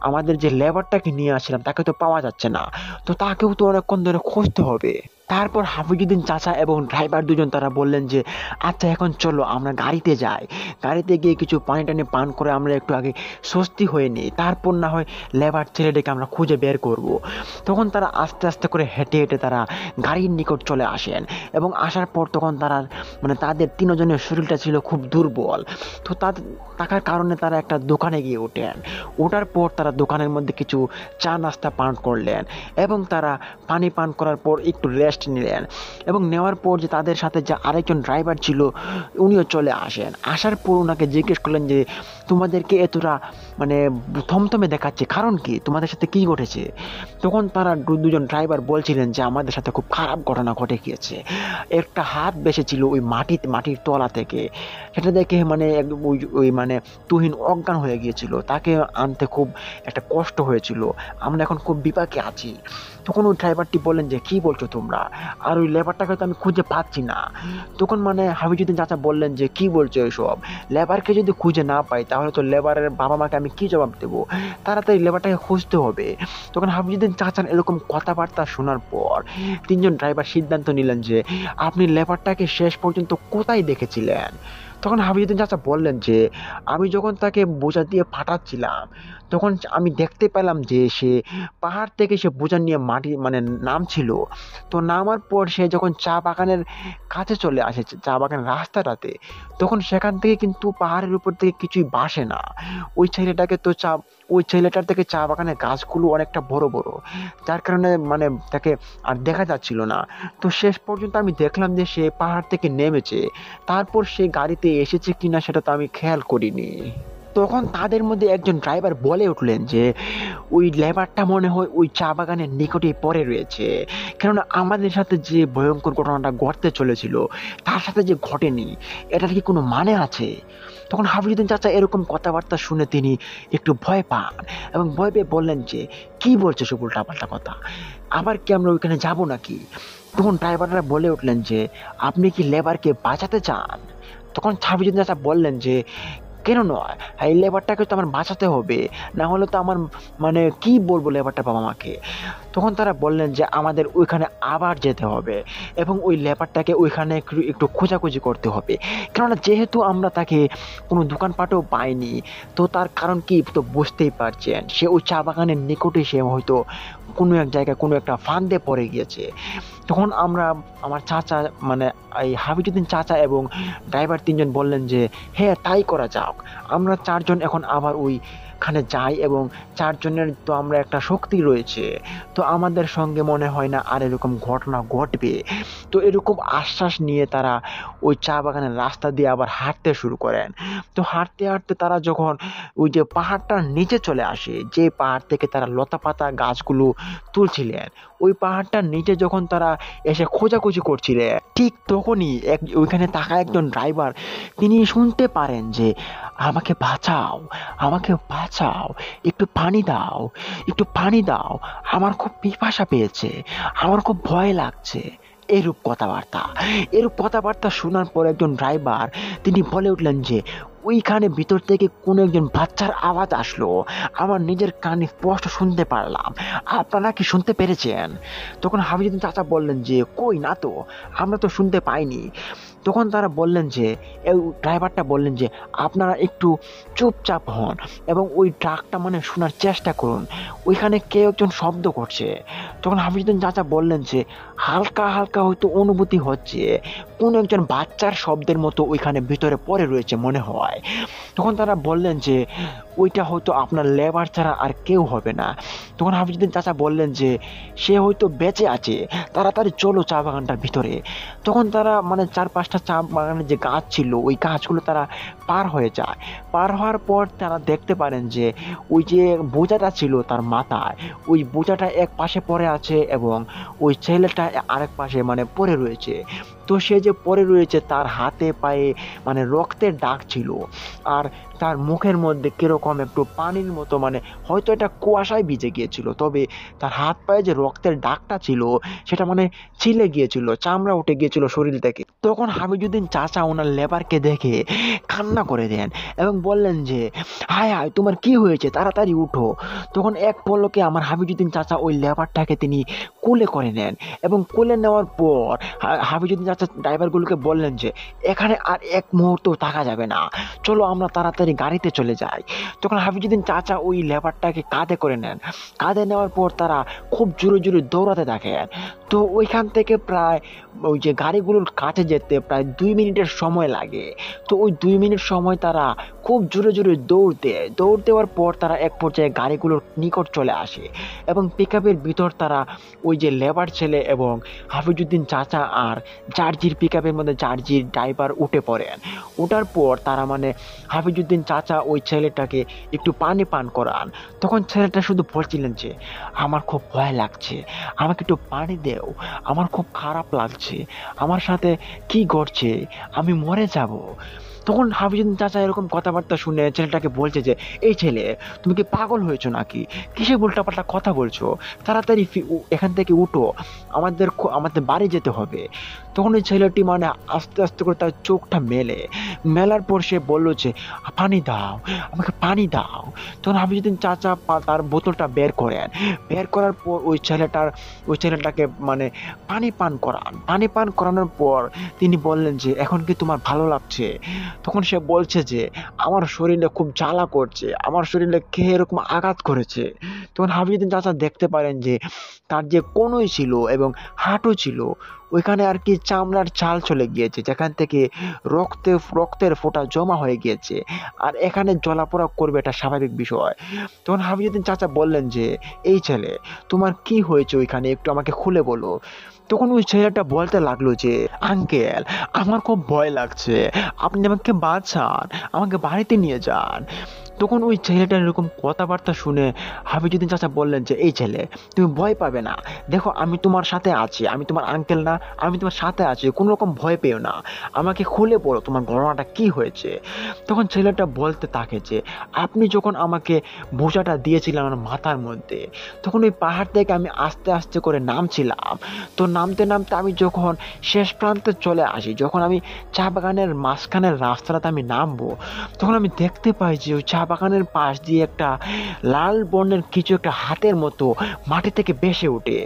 আমাদের যে লেবারটাকে নিয়ে আসছিলাম তাকে তো পাওয়া যাচ্ছে না, তো তাকেও তো অনেকক্ষণ ধরে খুঁজতে হবে। তারপর হাফিজউদ্দিন চাচা এবং ড্রাইভার দুজন তারা বললেন যে আচ্ছা এখন চলো আমরা গাড়িতে যাই, গাড়িতে গিয়ে কিছু পানি টানি পান করে আমরা একটু আগে স্বস্তি হয়ে নিই, তারপর না হয় লেবার ছেলেটাকে আমরা খুঁজে বের করব। তখন তারা আস্তে আস্তে করে হেঁটে হেঁটে তারা গাড়ির নিকট চলে আসেন এবং আসার পর তখন তারা মানে তাদের তিনজনের শরীরটা ছিল খুব দুর্বল। তো তাদের থাকার কারণে তারা একটা দোকানে গিয়ে ওঠার পর তারা দোকানের মধ্যে কিছু চা নাস্তা পান করলেন এবং তারা পানি পান করার পর একটু রেস্ট নিলেন এবং নেওয়ার পর যে তাদের সাথে যে আরেকজন ড্রাইভার ছিল উনিও চলে আসেন। আসার পর ওনাকে জিজ্ঞেস করলেন যে তোমাদেরকে এতটা মানে থমথমে দেখাচ্ছে কারণ কি, তোমাদের সাথে কি ঘটেছে? তখন তারা দুজন ড্রাইভার বলছিলেন যে আমাদের সাথে খুব খারাপ ঘটনা ঘটে গিয়েছে, একটা হাত বেসেছিল ওই মাটির তলা থেকে, সেটা দেখে মানে ওই মানে তুহিন অজ্ঞান হয়ে গিয়েছিল, তাকে আনতে খুব একটা কষ্ট হয়েছিল, আমরা এখন খুব বিপাকে আছি। তখন ওই ড্রাইভারটি বললেন যে কি বলছো তোমরা, আর ওই লেবারটাকে তো আমি খুঁজে পাচ্ছি না। তখন মানে হাফিজউদ্দিন চাচা বললেন যে কি বলছো এসব, লেবারকে যদি খুঁজে না পাই তাহলে তো লেবারের বাবা মাকে আমি কি জবাব দেবো, তাড়াতাড়ি লেবারটাকে খুঁজতে হবে। তখন হাফিজউদ্দিন চাচার এরকম কথাবার্তা শোনার পর তিনজন ড্রাইভার সিদ্ধান্ত নিলেন যে আপনি লেবারটাকে শেষ পর্যন্ত কোথায় দেখেছিলেন? তখন হাফিজউদ্দিন চাচা বললেন যে আমি যখন তাকে বোঝা দিয়ে পাঠাচ্ছিলাম তখন আমি দেখতে পেলাম যে সে পাহাড় থেকে সে বোঝা নিয়ে মাটি মানে নামছিল। তো নামার পর সে যখন চা বাগানের কাছে চলে আসে, চা বাগানের রাস্তাটাতে, তখন সেখান থেকে কিন্তু পাহাড়ের উপর থেকে কিছুই ভাসে না। ওই ছেলেটাকে তো ওই ছেলেটার থেকে চা বাগানের গাছগুলো অনেকটা বড় বড়, যার কারণে মানে তাকে আর দেখা যাচ্ছিল না। তো শেষ পর্যন্ত আমি দেখলাম যে সে পাহাড় থেকে নেমেছে, তারপর সে গাড়িতে এসেছে কিনা সেটা তো আমি খেয়াল করিনি। তখন তাদের মধ্যে একজন ড্রাইভার বলে উঠলেন যে ওই লেবারটা মনে হয় ওই চা বাগানের নিকটেই পড়ে রয়েছে, কেননা আমাদের সাথে যে ভয়ঙ্কর ঘটনাটা ঘটতে চলেছিল তার সাথে যে ঘটেনি, এটার কি কোনো মানে আছে? তখন হাফিজউদ্দিন চাচা এরকম কথাবার্তা শুনে তিনি একটু ভয় পান এবং ভয় পেয়ে বললেন যে কি বলছে সব উল্টাপাল্টা কথা, আবার কি আমরা ওইখানে যাব নাকি? তখন ড্রাইভাররা বলে উঠলেন যে আপনি কি লেবারকে বাঁচাতে চান? তখন হাফিজউদ্দিন চাচা বললেন যে কেন নয়, এই লেবারটাকে তো আমার বাঁচাতে হবে, না হলে তো আমার মানে কি বলবো লেবারটা বাবা মাকে। তখন তারা বললেন যে আমাদের ওইখানে আবার যেতে হবে এবং ওই লেবারটাকে ওইখানে একটু খোঁজাখুঁজি করতে হবে, কেননা যেহেতু আমরা তাকে কোনো দোকানপাটেও পাইনি, তো তার কারণ কি তো বুঝতেই পারছেন, সে ওই চা বাগানের নিকটে সে হয়তো কোনো এক জায়গায় কোনো একটা ফান্দে পড়ে গিয়েছে। তখন আমার চাচা মানে এই হাফিজউদ্দিন চাচা এবং ড্রাইভার তিনজন বললেন যে হ্যাঁ তাই করা যাক, আমরা চারজন এখন আবার ওইখানে যাই এবং চারজনের তো আমরা একটা শক্তি রয়েছে, তো আমাদের সঙ্গে মনে হয় না আর এরকম ঘটনা ঘটবে। তো এরকম আশ্বাস নিয়ে তারা ওই চা বাগানের রাস্তা দিয়ে আবার হাঁটতে শুরু করেন। তো হাঁটতে হাঁটতে তারা যখন ওই যে পাহাড়টার নিচে চলে আসে, যে পাহাড় থেকে তারা লতাপাতা গাছগুলো তুলছিলেন, ওই পাহাড়টার নিচে যখন তারা এসে খোঁজাখুঁজি করছিলেন, ঠিক তখনই ওইখানে থাকা একজন ড্রাইভার তিনি শুনতে পারেন যে আমাকে বাঁচাও, আমাকে বাঁচাও। বাঁচাও, একটু পানি দাও, একটু পানি দাও, আমার খুব পিপাসা পেয়েছে, আমার খুব ভয় লাগছে। এরূপ কথাবার্তা শোনার পর একজন ড্রাইভার তিনি বলে উঠলেন যে ওইখানে ভিতর থেকে কোনো একজন বাচ্চার আওয়াজ আসলো, আমার নিজের কানে স্পষ্ট শুনতে পারলাম। আপনারা কি শুনতে পেরেছেন? তখন হাফিজুদ্দিন চাচা বললেন যে কই না তো, আমরা তো শুনতে পাইনি। তখন তারা বললেন যে ড্রাইভারটা বললেন যে আপনারা একটু চুপচাপ হন এবং ওই ট্রাকটা মানে শোনার চেষ্টা করুন, ওইখানে কেউ একজন শব্দ করছে। তখন হাফিজুদ্দিন চাচা বললেন যে হালকা হালকা হয়তো অনুভূতি হচ্ছে কোন একজন বাচ্চার শব্দের মতো ওইখানে ভিতরে পড়ে রয়েছে মনে হয়। তখন তারা বললেন যে ওইটা হয়তো আপনার লেবার ছাড়া আর কেউ হবে না। তখন হাফিজুদ্দিন চাচা বললেন যে সে হয়তো বেঁচে আছে, তাড়াতাড়ি চলো চা বাগানটার ভিতরে। তখন তারা মানে 4-5টা চা বাগানের যে গাছ ছিল ওই গাছগুলো তারা পার হয়ে যায়। পার হওয়ার পর তারা দেখতে পারেন যে ওই যে বোঝাটা ছিল তার মাথায়, ওই বোঝাটা এক পাশে পড়ে আছে এবং ওই ছেলেটা আরেক পাশে মানে পড়ে রয়েছে। তো সে যে পড়ে রয়েছে তার হাতে পায়ে মানে রক্তের দাগ ছিল, আর তার মুখের মধ্যে কিরকম একটু পানির মতো মানে হয়তো এটা কুয়াশায় ভিজে গিয়েছিল, তবে তার হাত পায়ে যে রক্তের দাগটা ছিল সেটা মানে ছিলে গিয়েছিল, চামড়া উঠে গিয়েছিল শরীর থেকে। তখন হামিদুদ্দিন চাচা ওনার লেবারকে দেখে কান্না করে দেন এবং বললেন যে হায় হায় তোমার কি হয়েছে, তাড়াতাড়ি উঠো। তখন এক পলকে আমার হামিদুদ্দিন চাচা ওই লেবারটাকে তিনি কোলে করে নেন এবং কোলে নেওয়ার পর হামিদুদ্দিন চাচা ড্রাইভারগুলোকে বললেন যে এখানে আর এক মুহূর্ত থাকা যাবে না, চলো আমরা তাড়াতাড়ি গাড়িতে চলে যাই। তখন হাফিজুদ্দিন চাচা ওই লেবারটাকে কাঁধে করে নেন। কাঁধে নেওয়ার পর তারা খুব জোরে জোরে দৌড়াতে থাকেন। তো ওইখান থেকে প্রায় ওই যে গাড়িগুলোর কাছে যেতে প্রায় 2 মিনিটের সময় লাগে। তো ওই 2 মিনিট সময় তারা খুব জোরে জোরে দৌড় দেওয়ার পর তারা এক পর্যায়ে গাড়িগুলোর নিকট চলে আসে এবং পিকআপের ভিতর তারা ওই যে লেবার ছেলে এবং হাফিজুদ্দিন চাচা আর জার্জির পিকআপের মধ্যে জার্জির ড্রাইভার উঠে পড়েন। ওঠার পর তারা মানে হাফিজুদ্দিন চাচা ওই ছেলেটাকে একটু পানি পান করান। তখন ছেলেটা শুধু বলছিলেন যে আমার খুব ভয় লাগছে, আমাকে একটু পানি দেও, আমার খুব খারাপ লাগছে, আমার সাথে কি ঘটছে, আমি মরে যাব। তখন হাফিজুদ্দিন চাচা এরকম কথাবার্তা শুনে ছেলেটাকে বলছে যে এই ছেলে তুমি কি পাগল হয়েছো নাকি, কিসে উল্টাপাল্টা কথা বলছো, তাড়াতাড়ি এখান থেকে উঠো, আমাদের বাড়ি যেতে হবে। তখন ওই ছেলেটি মানে আস্তে আস্তে করে তার চোখটা মেলার পর সে বললো যে পানি দাও, আমাকে পানি দাও। তখন হাফিজুদ্দিন চাচা তার বোতলটা বের করার পর ওই ছেলেটাকে মানে পানি পান করানোর পর তিনি বললেন যে এখন কি তোমার ভালো লাগছে? তখন সে বলছে যে আমার শরীরে খুব জ্বালা করছে, আমার শরীরে কে এরকম আঘাত করেছে। তখন হাফিজুদ্দিন চাচা দেখতে পারেন যে তার যে কনুই ছিল এবং হাঁটু ছিল ওইখানে আর কি চামড়ার ছাল চলে গিয়েছে, যেখান থেকে রক্তের ফোঁটা জমা হয়ে গিয়েছে, আর এখানে জ্বলাপোড়া করবে এটা স্বাভাবিক বিষয়। তখন হাফিজুদ্দিন চাচা বললেন যে এই ছেলে তোমার কি হয়েছে ওইখানে, একটু আমাকে খুলে বলো। তখন ওই ছেলেটা বলতে লাগলো যে আঙ্কেল আমার খুব ভয় লাগছে, আপনি আমাকে বাঁচান, আমাকে বাড়িতে নিয়ে যান। তখন ওই ছেলেটার এরকম কথাবার্তা শুনে হাফিজুদ্দিন চাচা বললেন যে এই ছেলে তুমি ভয় পাবে না, দেখো আমি তোমার সাথে আছি, আমি তোমার আঙ্কেল না, আমি তোমার সাথে আছি, কোনো রকম ভয় পেও না, আমাকে খুলে বলো তোমার ঘটনাটা কি হয়েছে। তখন ছেলেটা বলতে থাকে যে আপনি যখন আমাকে বোঝাটা দিয়েছিলেন আমার মাথার মধ্যে, তখন ওই পাহাড় থেকে আমি আস্তে আস্তে করে নামছিলাম। তো নামতে নামতে আমি যখন শেষ প্রান্তে চলে আসি, যখন আমি চা বাগানের মাঝখানের রাস্তাটাতে আমি নামবো, তখন আমি দেখতে পাই যে ওই চা বাগানের পাশ দিয়ে একটা লাল বর্ণের কিছু একটা হাতের মতো মাটি থেকে ভেসে ওঠে।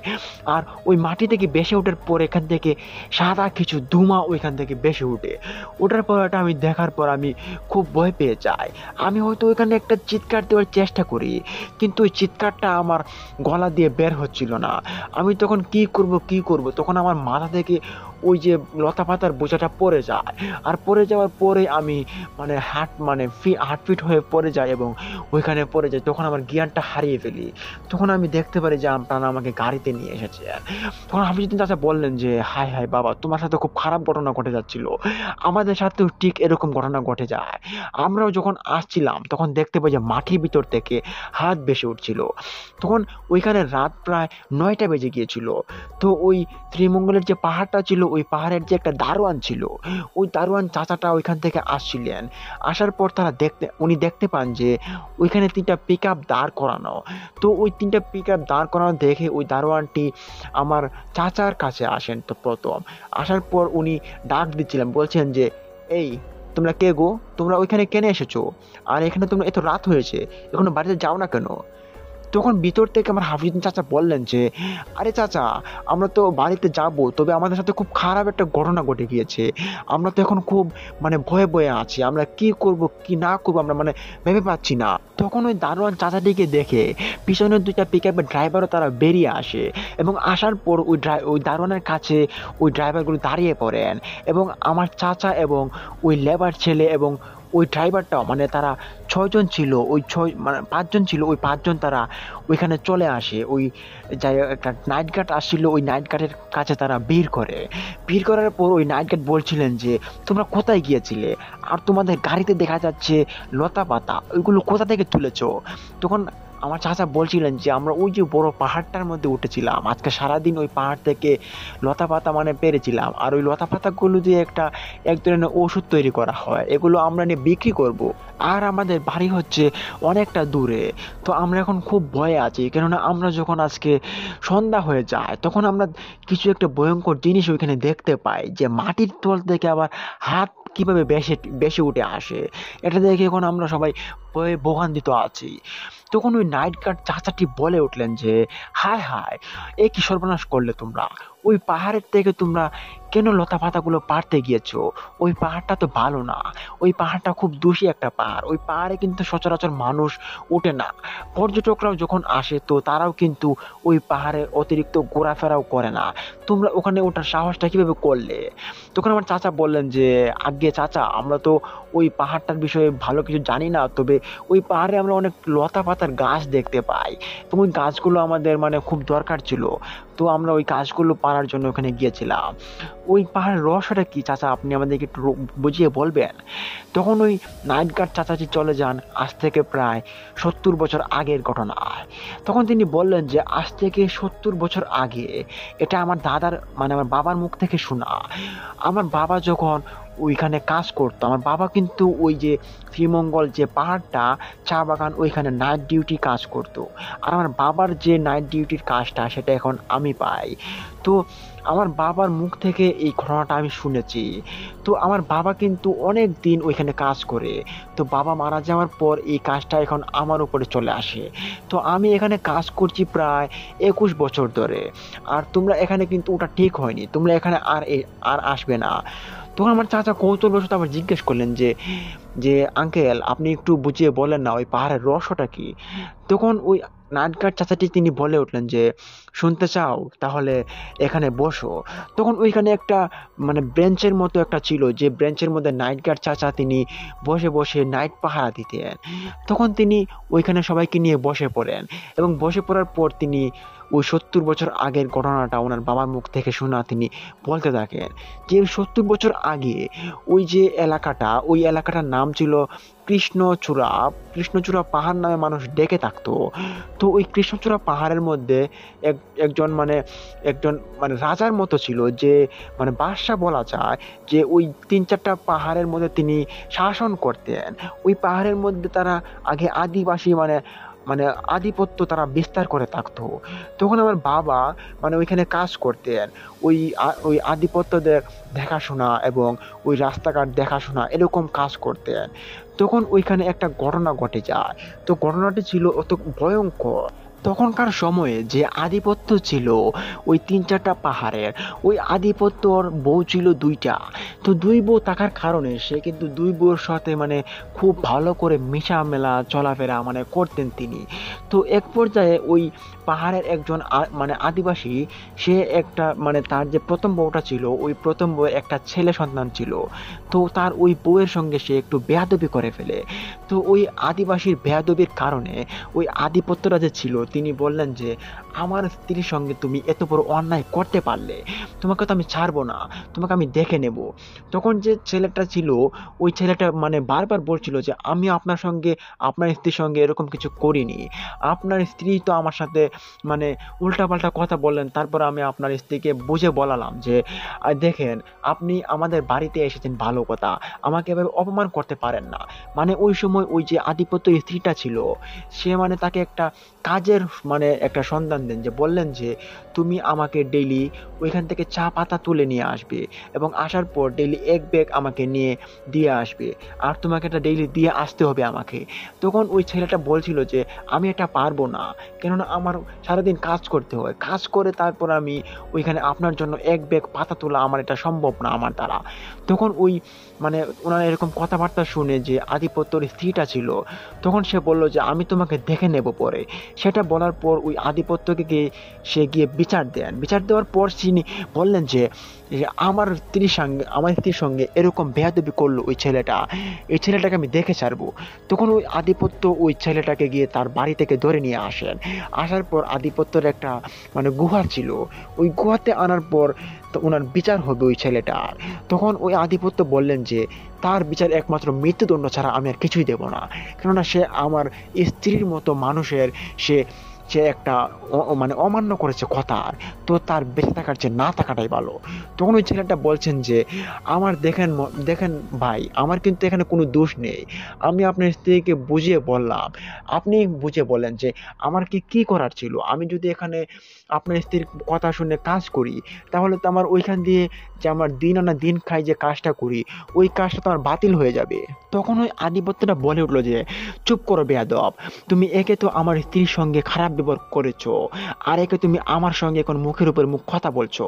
আর ওই মাটি থেকে ভেসে ওঠার পর এখান থেকে সাদা কিছু ধোঁয়া ওইখান থেকে ভেসে ওঠে। ওঠার পর এটা আমি দেখার পর আমি খুব ভয় পেয়ে যাই। আমি হয়তো ওইখানে একটা চিৎকার দেওয়ার চেষ্টা করি, কিন্তু ওই চিৎকারটা আমার গলা দিয়ে বের হচ্ছিল না। আমি তখন কি করব, তখন আমার মাথা থেকে ওই যে লতা পাতার বোঝাটা পড়ে যায়, আর পড়ে যাওয়ার পরে আমি মানে হার্টফিট হয়ে পড়ে যাই এবং ওইখানে পড়ে যাই। তখন আমার জ্ঞানটা হারিয়ে ফেলি। তখন আমি দেখতে পারি যে আপনারা আমাকে গাড়িতে নিয়ে এসেছে। তখন হাফিজুদ্দিন চাচা বললেন যে হায় হায় বাবা, তোমার সাথে খুব খারাপ ঘটনা ঘটে যাচ্ছিল, আমাদের সাথেও ঠিক এরকম ঘটনা ঘটে যায়। আমরাও যখন আসছিলাম তখন দেখতে পাই যে মাটির ভিতর থেকে হাত ভেসে উঠছিল। তখন ওইখানে রাত প্রায় 9টা বেজে গিয়েছিল। তো ওই ত্রিমঙ্গলের যে পাহাড়টা ছিল ওই পাহাড়ের যে একটা দারোয়ান ছিল, ওই দারোয়ান চাচাটা ওইখান থেকে আসছিলেন। আসার পর উনি দেখতে পান যে ওইখানে 3টা পিক আপ দাঁড় করানো। তো ওই 3টা পিক আপ দাঁড় করানো দেখে ওই দারোয়ানটি আমার চাচার কাছে আসেন। তো প্রথম আসার পর উনি ডাক দিচ্ছিলেন, বলছেন যে, এই তোমরা কে গো, তোমরা ওইখানে কেন এসেছো, আর এখানে তোমরা এত রাত হয়েছে, এখনো বাড়িতে যাও না কেন? তখন ভিতর থেকে আমার হাফিজুদ্দিন চাচা বললেন যে, আরে চাচা, আমরা তো বাড়িতে যাব, তবে আমাদের সাথে খুব খারাপ একটা ঘটনা ঘটে গিয়েছে। আমরা তো এখন খুব ভয়ে ভয়ে আছি, আমরা কি করব কি না করবো আমরা ভেবে পাচ্ছি না। তখন ওই দারোয়ান চাচাটিকে দেখে পিছনের 2টা পিক আপের ড্রাইভারও তারা বেরিয়ে আসে, এবং আসার পর ওই দারোয়ানের কাছে ওই ড্রাইভারগুলো দাঁড়িয়ে পড়েন, এবং আমার চাচা এবং ওই লেবার ছেলে এবং ওই ড্রাইভারটাও তারা 6 জন ছিল, ওই 5 জন ছিল, ওই 5 জন তারা ওইখানে চলে আসে। ওই যাই একটা নাইট গার্ড আসছিল, ওই নাইট গার্ডের কাছে তারা ভিড় করার পর ওই নাইট গার্ড বলছিলেন যে, তোমরা কোথায় গিয়েছিলে, আর তোমাদের গাড়িতে দেখা যাচ্ছে লতা পাতা, ওইগুলো কোথা থেকে তুলেছো? তখন আমার চাচা বলছিলেন যে, আমরা ওই যে বড় পাহাড়টার মধ্যে উঠেছিলাম, আজকে সারাদিন ওই পাহাড় থেকে লতা পাতা পেরেছিলাম, আর ওই লতা পাতাগুলো দিয়ে এক ধরনের ওষুধ তৈরি করা হয়, এগুলো আমরা নিয়ে বিক্রি করব। আর আমাদের বাড়ি হচ্ছে অনেকটা দূরে, তো আমরা এখন খুব ভয়ে আছি, কেননা আমরা যখন আজকে সন্ধ্যা হয়ে যায় তখন আমরা কিছু একটা ভয়ঙ্কর জিনিস ওইখানে দেখতে পাই, যে মাটির তল থেকে আবার হাত কিভাবে বেশি উঠে আসে। এটা দেখে এখন আমরা সবাই ভয়ে ভোগান্বিত আছি। তখন ওই নাইট গার্ড চাচাটি বলে উঠলেন যে, হায় হায়, এ কি সর্বনাশ করলে তোমরা, ওই পাহাড়ের থেকে তোমরা কেন লতা পাতাগুলো পাড়তে গিয়েছো? ওই পাহাড়টা তো ভালো না, ওই পাহাড়টা খুব দূষী একটা পাহাড়, ওই পাহাড়ে কিন্তু সচরাচর মানুষ ওঠে না, পর্যটকরাও যখন আসে তো তারাও কিন্তু ওই পাহাড়ে অতিরিক্ত ঘোরাফেরাও করে না, তোমরা ওখানে ওঠার সাহসটা কিভাবে করলে? তখন আমার চাচা বললেন যে, আগে চাচা, আমরা তো ওই পাহাড়টার বিষয়ে ভালো কিছু জানি না, তবে ওই পাহাড়ে আমরা অনেক লতা পাতার গাছ দেখতে পাই, এবং ওই গাছগুলো আমাদের খুব দরকার ছিল, তো আমরা ওই গাছগুলো পাড়ার জন্য ওখানে গিয়েছিলাম। ওই পাহাড়ের রহস্যটা কি চাচা, আপনি আমাদেরকে একটু বুঝিয়ে বলবেন? তখন ওই নাইট গার্ড চাচাটি চলে যান আজ থেকে প্রায় 70 বছর আগের ঘটনা। তখন তিনি বললেন যে, আজ থেকে 70 বছর আগে, এটা আমার দাদার আমার বাবার মুখ থেকে শোনা। আমার বাবা যখন ওইখানে কাজ করতো, আমার বাবা কিন্তু ওই যে শ্রীমঙ্গল যে পাহাড়টা, চা বাগান, ওইখানে নাইট ডিউটি কাজ করতো, আর আমার বাবার যে নাইট ডিউটির কাজটা সেটা এখন আমি পাই। তো আমার বাবার মুখ থেকে এই ঘটনাটা আমি শুনেছি। তো আমার বাবা কিন্তু অনেক দিন ওইখানে কাজ করে, তো বাবা মারা যাওয়ার পর এই কাজটা এখন আমার উপরে চলে আসে। তো আমি এখানে কাজ করছি প্রায় 21 বছর ধরে, আর তোমরা এখানে কিন্তু ওটা ঠিক হয়নি, তোমরা এখানে আর আসবে না। তখন আমার চাচা কৌতূহলবশত আবার জিজ্ঞেস করলেন যে, আঙ্কেল, আপনি একটু বুঝিয়ে বলেন না, ওই পাহাড়ের রহস্যটা কি? তখন ওই নাইট গার্ড চাচাটি তিনি বলে উঠলেন যে, শুনতে চাও, তাহলে এখানে বসো। তখন ওইখানে একটা ব্রেঞ্চের মতো একটা ছিল, যে ব্রেঞ্চের মধ্যে নাইট গার্ড চাচা তিনি বসে বসে নাইট পাহারা দিতেন। তখন তিনি ওইখানে সবাইকে নিয়ে বসে পড়েন, এবং বসে পড়ার পর তিনি ওই 70 বছর আগের ঘটনাটা ওনার বাবার মুখ থেকে শোনা তিনি বলতে থাকেন, যে 70 বছর আগে ওই যে এলাকাটা, ওই এলাকাটার নাম ছিল কৃষ্ণচূড়া। কৃষ্ণচূড়া পাহাড় নামে মানুষ ডেকে থাকতো। তো ওই কৃষ্ণচূড়া পাহাড়ের মধ্যে একজন একজন রাজার মতো ছিল, যে বাদশা বলা যায়, যে ওই 3-4টা পাহাড়ের মধ্যে তিনি শাসন করতেন। ওই পাহাড়ের মধ্যে তারা আগে আদিবাসী আধিপত্য তারা বিস্তার করে থাকতো। তখন আমার বাবা ওইখানে কাজ করতেন, ওই আধিপত্যদের দেখাশোনা এবং ওই রাস্তাঘাট দেখাশোনা, এরকম কাজ করতেন। তখন ওইখানে একটা ঘটনা ঘটে যায়। তো ঘটনাটি ছিল অত ভয়ঙ্কর। তখনকার সময়ে যে আধিপত্য ছিল ওই 3-4টা পাহাড়ের, ওই আধিপত্যর বউ ছিল 2টা। তো 2 বউ থাকার কারণে সে কিন্তু 2 বউয়ের সাথে খুব ভালো করে মেশামেলা চলাফেরা করতেন তিনি। তো এক পর্যায়ে ওই পাহাড়ের একজন আদিবাসী, সে একটা তার যে প্রথম বউটা ছিল, ওই প্রথম বউয়ের একটা ছেলে সন্তান ছিল। তো তার ওই বউয়ের সঙ্গে সে একটু বেয়াদবি করে ফেলে। তো ওই আদিবাসীর বেয়াদবির কারণে ওই আধিপত্যরা যে ছিল, তিনি বললেন যে, আমার স্ত্রীর সঙ্গে তুমি এত বড় অন্যায় করতে পারলে, তোমাকে তো আমি ছাড়বো না, তোমাকে আমি দেখে নেব। তখন যে ছেলেটা ছিল, ওই ছেলেটা মানে বারবার বলছিল যে আমি আপনার সঙ্গে, আপনার স্ত্রীর সঙ্গে এরকম কিছু করিনি, আপনার স্ত্রী তো আমার সাথে মানে উল্টাপাল্টা কথা বললেন। তারপর আমি আপনার স্ত্রীকে বুঝে বলালাম যে দেখেন, আপনি আমাদের বাড়িতে এসেছেন ভালো কথা, আমাকে এভাবে অপমান করতে পারেন না। মানে ওই সময় ওই যে আধিপত্যের স্ত্রীটা ছিল, সে মানে তাকে একটা কাজের মানে একটা সন্ধান দেন, যে বললেন যে তুমি আমাকে ডেইলি ওইখান থেকে চা পাতা তুলে নিয়ে আসবে এবং আসার পর ডেইলি এক ব্যাগ আমাকে নিয়ে দিয়ে আসবে, আর তোমাকে এটা ডেইলি দিয়ে আসতে হবে আমাকে। তখন ওই ছেলেটা বলছিল যে আমি এটা পারবো না, কেননা আমার সারাদিন কাজ করতে হয়, কাজ করে তারপর আমি ওইখানে আপনার জন্য এক ব্যাগ পাতা তোলা আমার এটা সম্ভব না আমার দ্বারা। তখন ওই মানে ওনার এরকম কথাবার্তা শুনে যে আধিপত্যর স্ত্রীটা ছিল, তখন সে বলল যে আমি তোমাকে দেখে নেব পরে। সেটা বলার পর ওই আধিপত্যকে গিয়ে সে গিয়ে বিচার দেন। বিচার দেওয়ার পর তিনি বললেন যে আমার স্ত্রীর সঙ্গে এরকম বেয়াদবি করলো ওই ছেলেটা, এই ছেলেটাকে আমি দেখে ছাড়বো। তখন ওই আধিপত্য ওই ছেলেটাকে গিয়ে তার বাড়ি থেকে ধরে নিয়ে আসেন। আসার পর আধিপত্যের একটা মানে গুহা ছিল, ওই গুহাতে আনার পর তো ওনার বিচার হবে ওই ছেলেটার। তখন ওই আধিপত্য বললেন যে তার বিচার একমাত্র মৃত্যুদণ্ড ছাড়া আমি আর কিছুই দেব না, কেননা সে আমার স্ত্রীর মতো মানুষের সে সে একটা মানে অমান্য করেছে কথার, তো তার বেঁচে থাকার চেয়ে না থাকাটাই ভালো। তখন ওই ছেলেটা বলছেন যে আমার দেখেন দেখেন ভাই, আমার কিন্তু এখানে কোনো দোষ নেই, আমি আপনার স্ত্রীকে বুঝিয়ে বললাম, আপনি বুঝে বলেন যে আমার কি করার ছিল। আমি যদি এখানে আপনার স্ত্রীর কথা শুনে কাজ করি, তাহলে তো আমার ওইখান দিয়ে যে আমার দিন আনা দিন খাই যে কাজটা করি, ওই কাজটা তো আমার বাতিল হয়ে যাবে। তখন ওই আধিপত্যটা বলে উঠলো যে চুপ করো বেয়াদব, তুমি একে তো আমার স্ত্রীর সঙ্গে খারাপ ব্যবহার করেছো, আর একে তুমি আমার সঙ্গে এখন মুখের উপর মুখ কথা বলছো।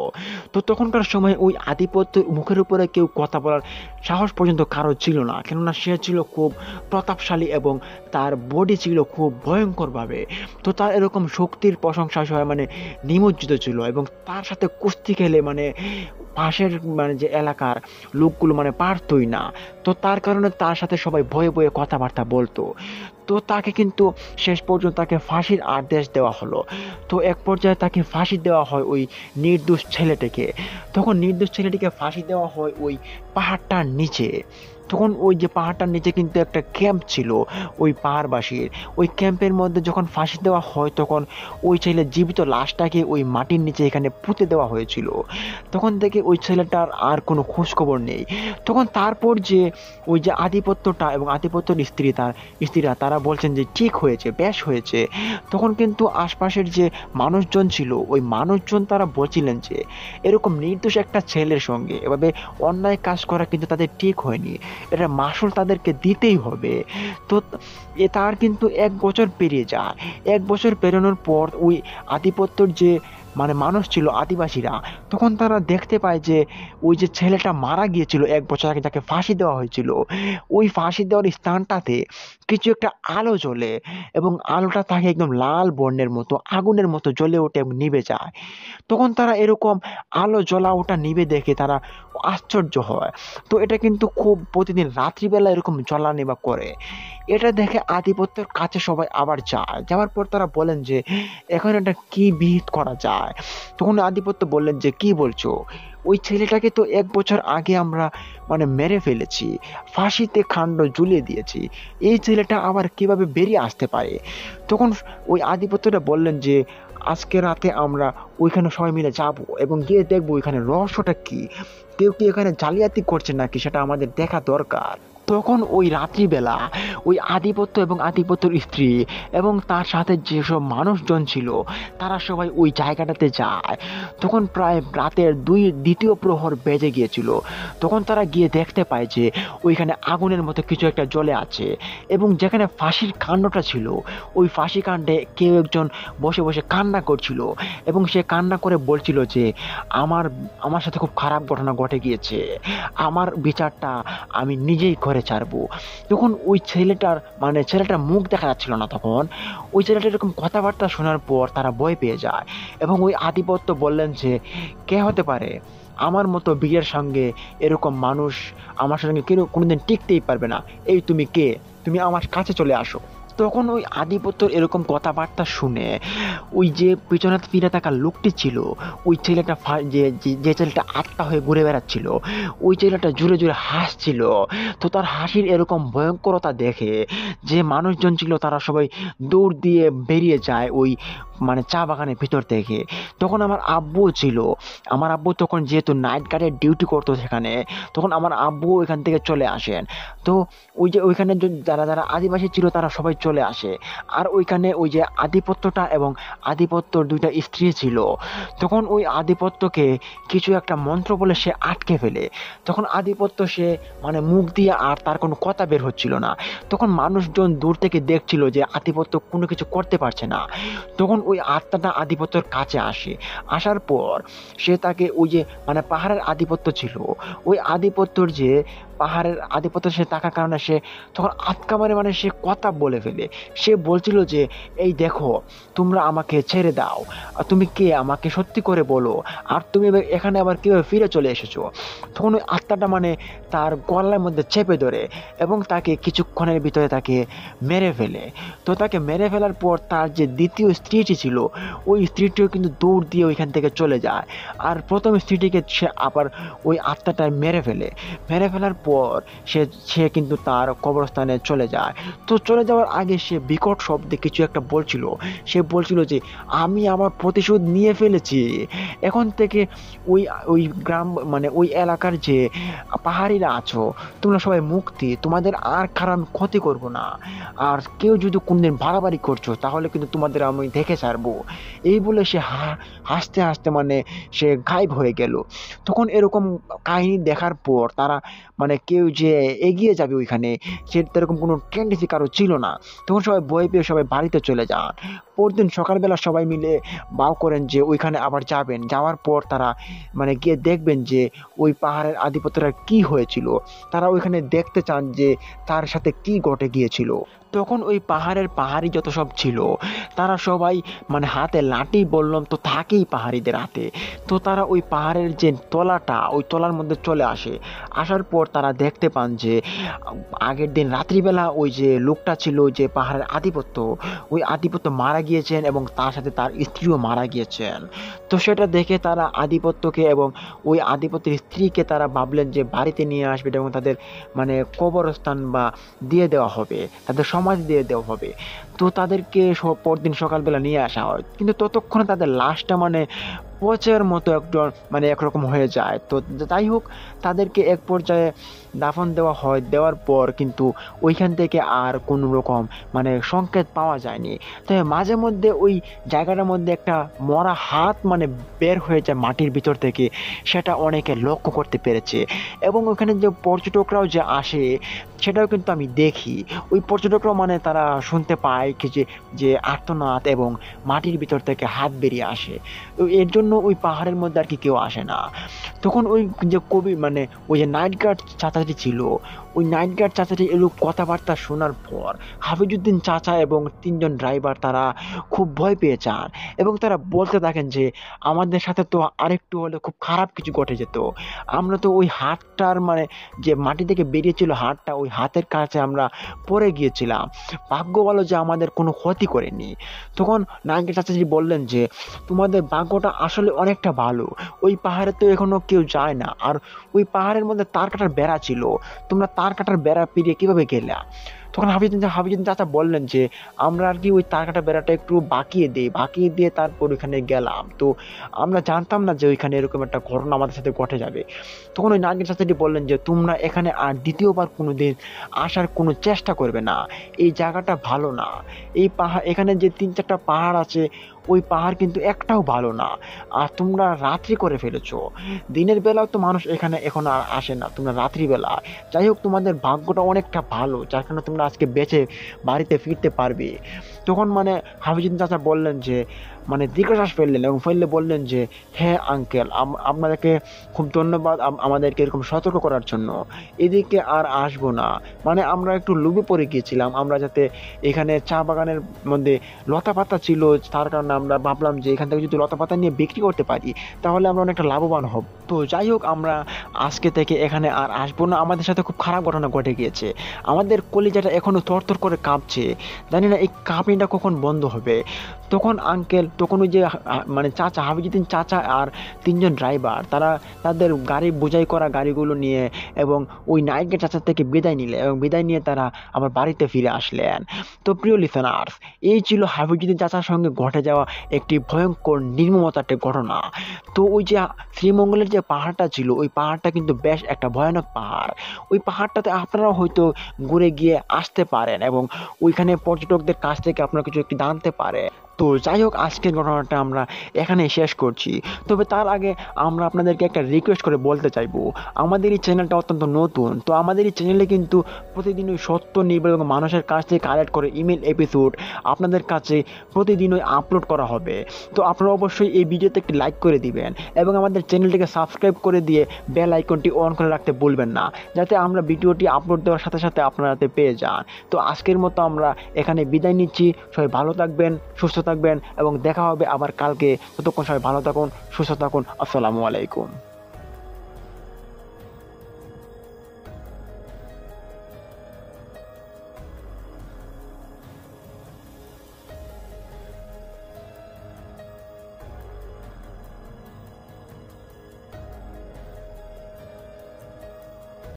তো তখনকার সময় ওই আধিপত্য মুখের উপরে কেউ কথা বলার সাহস পর্যন্ত কারো ছিল না, কেননা সে ছিল খুব প্রতাপশালী এবং তার বডি ছিল খুব ভয়ঙ্করভাবে। তো তার এরকম শক্তির প্রশংসা সবাই মানে নিমজ্জিত ছিল, এবং তার সাথে কুস্তি খেলে মানে পাশের মানে যে এলাকার লোকগুলো মানে পারতই না। তো তার কারণে তার সাথে সবাই ভয়ে ভয়ে কথাবার্তা বলতো। তো তাকে কিন্তু শেষ পর্যন্ত তাকে ফাঁসির আদেশ দেওয়া হলো। তো এক পর্যায়ে তাকে ফাঁসি দেওয়া হয় ওই নির্দোষ ছেলেটিকে। তখন নির্দোষ ছেলেটিকে ফাঁসি দেওয়া হয় ওই পাহাড়টার নিচে। তখন ওই যে পাহাড়টার নিচে কিন্তু একটা ক্যাম্প ছিল ওই পাহাড়বাসীর। ওই ক্যাম্পের মধ্যে যখন ফাঁসি দেওয়া হয়, তখন ওই ছেলের জীবিত লাশটাকে ওই মাটির নিচে এখানে পুঁতে দেওয়া হয়েছিল। তখন থেকে ওই ছেলেটার আর কোনো খোঁজ খবর নেই। তখন তারপর যে ওই যে আধিপত্যটা এবং আধিপত্যর স্ত্রীরা তারা বলছেন যে ঠিক হয়েছে, বেশ হয়েছে। তখন কিন্তু আশপাশের যে মানুষজন ছিল, ওই মানুষজন তারা বলছিলেন যে এরকম নির্দোষ একটা ছেলের সঙ্গে এভাবে অন্যায় কাজ করা কিন্তু তাদের ঠিক হয়নি, এটা মাসুল তাদেরকে দিতেই হবে। তো তার কিন্তু 1 বছর পেরিয়ে যায়। 1 বছর পেরোনোর পর ওই আধিপত্যর যে মানে মানুষ ছিল আদিবাসীরা, তখন তারা দেখতে পায় যে ওই যে ছেলেটা মারা গিয়েছিল 1 বছর আগে, যাকে ফাঁসি দেওয়া হয়েছিল, ওই ফাঁসি দেওয়ার স্থানটাতে কিছু একটা আলো জ্বলে, এবং আলোটা তাকে একদম লাল বর্ণের মতো আগুনের মতো জ্বলে ওঠে এবং নিভে যায়। তখন তারা এরকম আলো জ্বলা ওটা নিভে দেখে তারা আশ্চর্য হয়। তো এটা কিন্তু খুব প্রতিদিন রাত্রিবেলা এরকম জ্বলা নিভা করে। এটা দেখে আধিপত্যের কাছে সবাই আবার যায়। যাওয়ার পর তারা বলেন যে এখন এটা কি বিহিত করা যায়। তখন আধিপত্য বললেন যে কি বলছো, ওই ছেলেটাকে তো 1 বছর আগে আমরা মানে মেরে ফেলেছি, ফাঁসিতে খান্ড ঝুলিয়ে দিয়েছি, এই ছেলেটা আবার কিভাবে বেরিয়ে আসতে পারে। তখন ওই আধিপত্যটা বললেন যে আজকে রাতে আমরা ওইখানে সবাই মিলে যাব এবং গিয়ে দেখবো ওইখানে রহস্যটা কি, কেউ কি এখানে জালিয়াতি করছে নাকি, সেটা আমাদের দেখা দরকার। তখন ওই রাত্রিবেলা ওই আধিপত্য এবং আধিপত্যর স্ত্রী এবং তার সাথে যেসব মানুষজন ছিল, তারা সবাই ওই জায়গাটাতে যায়। তখন প্রায় রাতের দ্বিতীয় প্রহর বেজে গিয়েছিল। তখন তারা গিয়ে দেখতে পায় যে ওইখানে আগুনের মতো কিছু একটা জ্বলে আছে, এবং যেখানে ফাঁসির কাণ্ডটা ছিল, ওই ফাঁসি কাণ্ডে কেউ একজন বসে বসে কান্না করছিল, এবং সে কান্না করে বলছিল যে আমার আমার সাথে খুব খারাপ ঘটনা ঘটে গিয়েছে, আমার বিচারটা আমি নিজেই করে ছাড়বো। তখন ওই ছেলেটার মুখ দেখা যাচ্ছিল না। তখন ওই ছেলেটা এরকম কথাবার্তা শোনার পর তারা ভয় পেয়ে যায়, এবং ওই আধিপত্য বললেন যে কে হতে পারে আমার মতো বীরের সঙ্গে, এরকম মানুষ আমার সঙ্গে কেউ কোনোদিন টিকতেই পারবে না, এই তুমি কে, তুমি আমার কাছে চলে আসো। তখন ওই আধিপত্যর এরকম কথাবার্তা শুনে ওই যে পিছনে ফিরে থাকা লোকটি ছিল, ওই ছেলেটা যে ছেলেটা আত্মা হয়ে ঘুরে বেড়াচ্ছিল, ওই ছেলেটা জুড়ে জুড়ে হাসছিল। তো তার হাসির এরকম ভয়ঙ্করতা দেখে যে মানুষজন ছিল তারা সবাই দৌড় দিয়ে বেরিয়ে যায় ওই চা বাগানের ভিতর থেকে। তখন আমার আব্বু ছিল, আমার আব্বু তখন যেহেতু নাইট গার্ডের ডিউটি করতো সেখানে, তখন আমার আব্বু এখান থেকে চলে আসেন। তো ওই যে ওইখানে যারা যারা আদিবাসী ছিল তারা সবাই চলে আসে। আর ওইখানে ওই যে আধিপত্যটা এবং আধিপত্যর দুইটা স্ত্রী ছিল, তখন ওই আধিপত্যকে কিছু একটা মন্ত্র বলে সে আটকে ফেলে। তখন আধিপত্য সে মুখ দিয়ে আর তার কোনো কথা বের হচ্ছিল না। তখন মানুষজন দূর থেকে দেখছিল যে আধিপত্য কোনো কিছু করতে পারছে না। তখন ওই আত্মাটা আধিপত্যর কাছে আসে। আসার পর সে তাকে ওই যে পাহাড়ের আধিপত্য ছিল, ওই আধিপত্যর যে পাহাড়ের আধিপত্য সে থাকার কারণে সে তখন আটকা মারে সে কথা বলে ফেলে। সে বলছিল যে এই দেখো, তোমরা আমাকে ছেড়ে দাও, আর তুমি কে আমাকে সত্যি করে বলো, আর তুমি এখানে আবার কিভাবে ফিরে চলে এসেছো। তখন ওই আত্মাটা তার গলার মধ্যে চেপে ধরে এবং তাকে কিছুক্ষণের ভিতরে তাকে মেরে ফেলে। তো তাকে মেরে ফেলার পর তার যে দ্বিতীয় স্ত্রীটি ছিল, ওই স্ত্রীটিও কিন্তু দৌড় দিয়ে ওইখান থেকে চলে যায়। আর প্রথম স্ত্রীটিকে সে আবার ওই আত্মাটায় মেরে ফেলার পর সে কিন্তু তার কবরস্থানে চলে যায়। তো চলে যাওয়ার আগে সে বিকট শব্দে কিছু একটা বলছিল। সে বলছিল যে আমি আমার প্রতিশোধ নিয়ে ফেলেছি, এখন থেকে ওই ওই গ্রাম ওই এলাকার যে পাহাড়িরা আছো তোমরা সবাই মুক্তি, তোমাদের আর খারাপ ক্ষতি করব না, আর কেউ যদি কোনদিন বাড়াবাড়ি করছো তাহলে কিন্তু তোমাদের আমি দেখে ছাড়বো। এই বলে সে হাসতে হাসতে সে গায়েব হয়ে গেল। তখন এরকম কাহিনী দেখার পর তারা কেউ যে এগিয়ে যাবে ওইখানে সেরকম কোনো টেন্ডেন্সি কারো ছিল না। তখন সবাই ভয় পেয়ে সবাই বাড়িতে চলে যান। পরদিন সকালবেলা সবাই মিলে বাও করেন যে ওইখানে আবার যাবেন। যাওয়ার পর তারা গিয়ে দেখবেন যে ওই পাহাড়ের আধিপত্যটা কি হয়েছিল। তারা ওইখানে দেখতে চান যে তার সাথে কি ঘটে গিয়েছিল। তখন ওই পাহাড়ের পাহাড়ি যত সব ছিল তারা সবাই হাতে লাঠি বললাম তো থাকেই পাহাড়িদের হাতে। তো তারা ওই পাহাড়ের যে তলাটা, ওই তলার মধ্যে চলে আসে। আসার পর তারা দেখতে পান যে আগের দিন রাত্রিবেলা ওই যে লোকটা ছিল, যে পাহাড়ের আধিপত্য, ওই আধিপত্য মারা গিয়েছেন এবং তার সাথে তার স্ত্রীও মারা গিয়েছেন। তো সেটা দেখে তারা আধিপত্যকে এবং ওই আধিপত্যের স্ত্রীকে তারা ভাবলেন যে বাড়িতে নিয়ে আসবে এবং তাদের কবরস্থান বা দিয়ে দেওয়া হবে, তাদের সমাজ দিয়ে দেওয়া হবে। তো তাদেরকে পরদিন সকালবেলা নিয়ে আসা হয়, কিন্তু ততক্ষণে তাদের লাশটা পচের মতো একরকম হয়ে যায়। তো যাই হোক, তাদেরকে এক পর্যায়ে দাফন দেওয়া হয়। দেওয়ার পর কিন্তু ওইখান থেকে আর কোনো রকম সংকেত পাওয়া যায়নি। তবে মাঝে মধ্যে ওই জায়গাটার মধ্যে একটা মরা হাত বের হয়ে যায় মাটির ভিতর থেকে, সেটা অনেকে লক্ষ্য করতে পেরেছে। এবং ওখানে যে পর্যটকরাও যে আসে সেটাও কিন্তু আমি দেখি। ওই পর্যটকরাও তারা শুনতে পায় কি যে আর্তনাদ এবং মাটির ভিতর থেকে হাত বেরিয়ে আসে। তো এর জন্য ওই পাহাড়ের মধ্যে আর কি কেউ আসে না। তখন ওই যে কবি ওই যে নাইট গার্ড চাচাটি ছিল, ওই নাইট গার্ড চাচাটি এলো কথাবার্তা শোনার পর হাফিজউদ্দিন চাচা এবং তিনজন ড্রাইভার তারা খুব ভয় পেয়ে যান এবং তারা বলতে থাকেন যে আমাদের সাথে তো আরেকটু হলে খুব খারাপ কিছু ঘটে যেত। আমরা তো ওই হাতটার যে মাটি থেকে বেরিয়েছিল হাতটা, ওই হাতের কাছে আমরা পড়ে গিয়েছিলাম, ভাগ্য ভালো যে আমাদের কোনো ক্ষতি করেনি। তখন নাইট গার্ড চাচাজি বললেন যে তোমাদের ভাগ্যটা আসলে অনেকটা ভালো, ওই পাহাড়ে তো এখনো কেউ যায় না, আর ওই পাহাড়ের মধ্যে তার কাটার বেড়া ছিল, তোমরা তার কাটার বেড়া পেরিয়ে কিভাবে গেলা। তখন হাফিজুদ্দিন চাচা বললেন যে আমরা আর কি ওই তার কাটা বেড়াটা একটু বাঁকিয়ে দিয়ে তারপর ওইখানে গেলাম। তো আমরা জানতাম না যে ওইখানে এরকম একটা ঘটনা আমাদের সাথে ঘটে যাবে। তখন ওই নাগিন চাচাটি বললেন যে তোমরা এখানে আর দ্বিতীয়বার কোনোদিন আসার কোনো চেষ্টা করবে না, এই জায়গাটা ভালো না। এই পাহাড়, এখানে যে 3-4টা পাহাড় আছে ওই পাহাড় কিন্তু একটাও ভালো না, আর তোমরা রাত্রি করে ফেলেছো। দিনের বেলাও তো মানুষ এখানে এখন আর আসে না, তোমরা রাত্রিবেলা। যাই হোক, তোমাদের ভাগ্যটা অনেকটা ভালো যার কারণে তোমরা আজকে বেঁচে বাড়িতে ফিরতে পারবে। তখন হাফিজুদ্দিন চাচা বললেন যে মানে দীর্ঘশ্বাস ফেললেন এবং ফেললে বললেন যে, হ্যাঁ আঙ্কেল, আপনাদেরকে খুব ধন্যবাদ আমাদেরকে এরকম সতর্ক করার জন্য। এদিকে আর আসবো না। মানে আমরা একটু লোভে পড়ে গিয়েছিলাম, আমরা যাতে এখানে চা বাগানের মধ্যে লতাপাতা ছিল, তার কারণে আমরা ভাবলাম যে এখান থেকে যদি লতাপাতা নিয়ে বিক্রি করতে পারি তাহলে আমরা অনেকটা লাভবান হব। তো যাই হোক, আমরা আজকে থেকে এখানে আর আসবো না। আমাদের সাথে খুব খারাপ ঘটনা ঘটে গিয়েছে, আমাদের কলিজাটা এখনো থরথর করে কাঁপছে, জানি না এই কাঁপিটা কখন বন্ধ হবে। তখন আঙ্কেল, তখন ওই যে মানে চাচা, হাফিজুদ্দিন চাচা আর তিনজন ড্রাইভার, তারা তাদের গাড়ি বোঝাই করা গাড়িগুলো নিয়ে এবং ওই নাইট গেট চাচার থেকে বিদায় নিলেন এবং বিদায় নিয়ে তারা আবার বাড়িতে ফিরে আসলেন। তো প্রিয় লিসেনার্স, এই ছিল হাফিজুদ্দিন চাচার সঙ্গে ঘটে যাওয়া একটি ভয়ঙ্কর নির্মমতার একটি ঘটনা। তো ওই যে শ্রীমঙ্গলের যে পাহাড়টা ছিল, ওই পাহাড়টা কিন্তু বেশ একটা ভয়ানক পাহাড়। ওই পাহাড়টাতে আপনারাও হয়তো ঘুরে গিয়ে আসতে পারেন এবং ওইখানে পর্যটকদের কাছ থেকে আপনারা কিছু একটু জানতে পারে। তো যাই হোক, আজকের ঘটনাটা আমরা এখানে শেষ করছি। তবে তার আগে আমরা আপনাদেরকে একটা রিকোয়েস্ট করে বলতে চাইবো, আমাদের এই চ্যানেলটা অত্যন্ত নতুন। তো আমাদের এই চ্যানেলে কিন্তু প্রতিদিনই সত্য, নির্ভর এবং মানুষের কাছ থেকে কালেক্ট করে ইমেল এপিসোড আপনাদের কাছে প্রতিদিনই আপলোড করা হবে। তো আপনারা অবশ্যই এই ভিডিওতে একটি লাইক করে দিবেন এবং আমাদের চ্যানেলটিকে সাবস্ক্রাইব করে দিয়ে বেল আইকনটি অন করে রাখতে ভুলবেন না, যাতে আমরা ভিডিওটি আপলোড দেওয়ার সাথে সাথে আপনারা যাতে পেয়ে যান। তো আজকের মতো আমরা এখানে বিদায় নিচ্ছি। সবাই ভালো থাকবেন, সুস্থ থাকবেন এবং দেখা হবে আবার কালকে। ততক্ষণ সবাই ভালো থাকুন, সুস্থ থাকুন। আসসালামু আলাইকুম।